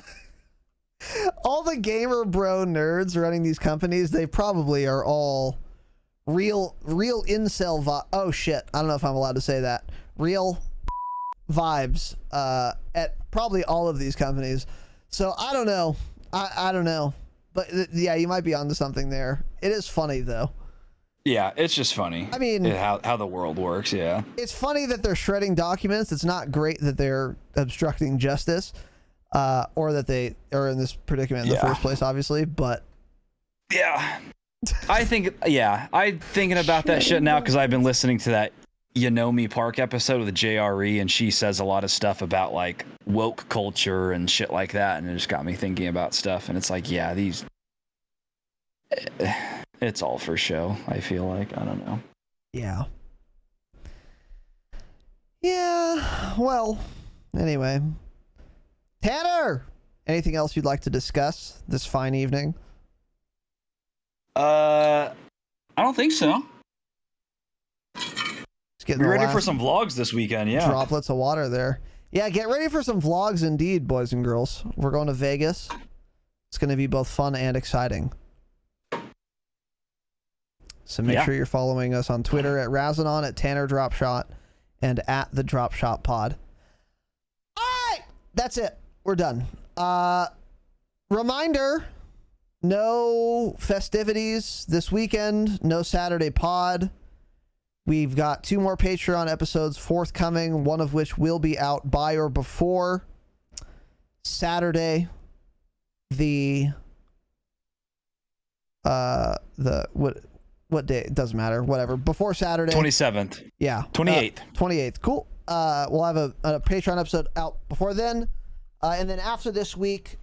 All the gamer bro nerds running these companies, they probably are all real incel oh shit, I don't know if I'm allowed to say that. Real vibes at probably all of these companies. So I don't know. I don't know. But yeah, you might be onto something there. It is funny though. Yeah, it's just funny. I mean, how the world works, yeah. It's funny that they're shredding documents. It's not great that they're obstructing justice. Or that they are in this predicament in the first place, obviously, but... Yeah. I'm thinking about that shit now because I've been listening to that You Know Me Park episode with JRE, and she says a lot of stuff about, like, woke culture and shit like that, and it just got me thinking about stuff, and it's like, yeah, it's all for show, I feel like. I don't know. Yeah. Yeah, well, anyway... Tanner, anything else you'd like to discuss this fine evening? I don't think so. Just getting Be the ready for last some vlogs this weekend, yeah. droplets of water there. Yeah, get ready for some vlogs indeed, boys and girls. We're going to Vegas. It's going to be both fun and exciting. So make sure you're following us on Twitter at Razanon, at Tanner Dropshot, and at the Dropshot Pod. All right, that's it. We're done. Reminder, no festivities this weekend, no Saturday pod. We've got 2 more Patreon episodes forthcoming, one of which will be out by or before Saturday. What day? It doesn't matter. Whatever. Before Saturday. 27th. Yeah. 28th. 28th. Cool. We'll have a Patreon episode out before then. And then after this week,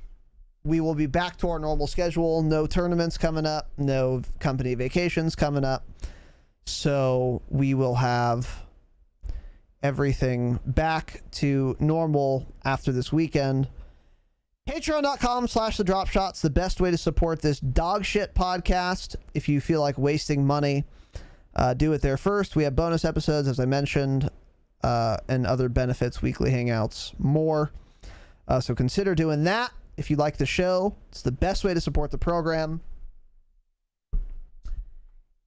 we will be back to our normal schedule. No tournaments coming up. No company vacations coming up. So we will have everything back to normal after this weekend. Patreon.com/the Dropshot's the best way to support this dog shit podcast. If you feel like wasting money, do it there first. We have bonus episodes, as I mentioned, and other benefits, weekly hangouts, more. So consider doing that if you like the show. It's the best way to support the program.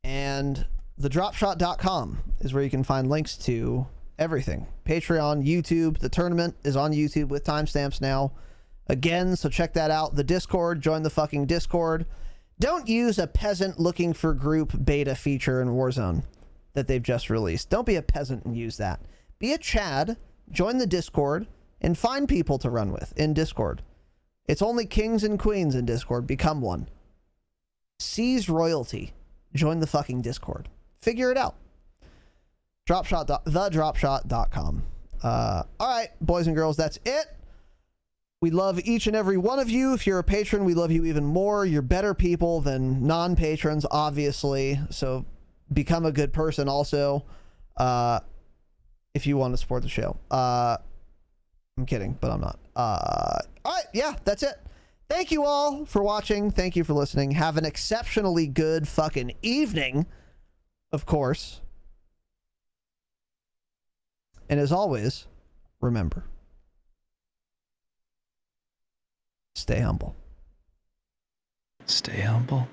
And thedropshot.com is where you can find links to everything. Patreon, YouTube. The tournament is on YouTube with timestamps now. Again, so check that out. The Discord, join the fucking Discord. Don't use a peasant looking for group beta feature in Warzone that they've just released. Don't be a peasant and use that. Be a Chad, join the Discord, and find people to run with in Discord. It's only kings and queens in Discord. Become one. Seize royalty. Join the fucking Discord. Figure it out. Thedropshot.com. All right, boys and girls, that's it. We love each and every one of you. If you're a patron, we love you even more. You're better people than non-patrons, obviously. So become a good person also, if you want to support the show. I'm kidding, but I'm not. All right, yeah, that's it. Thank you all for watching. Thank you for listening. Have an exceptionally good fucking evening, of course. And as always, remember, stay humble. Stay humble.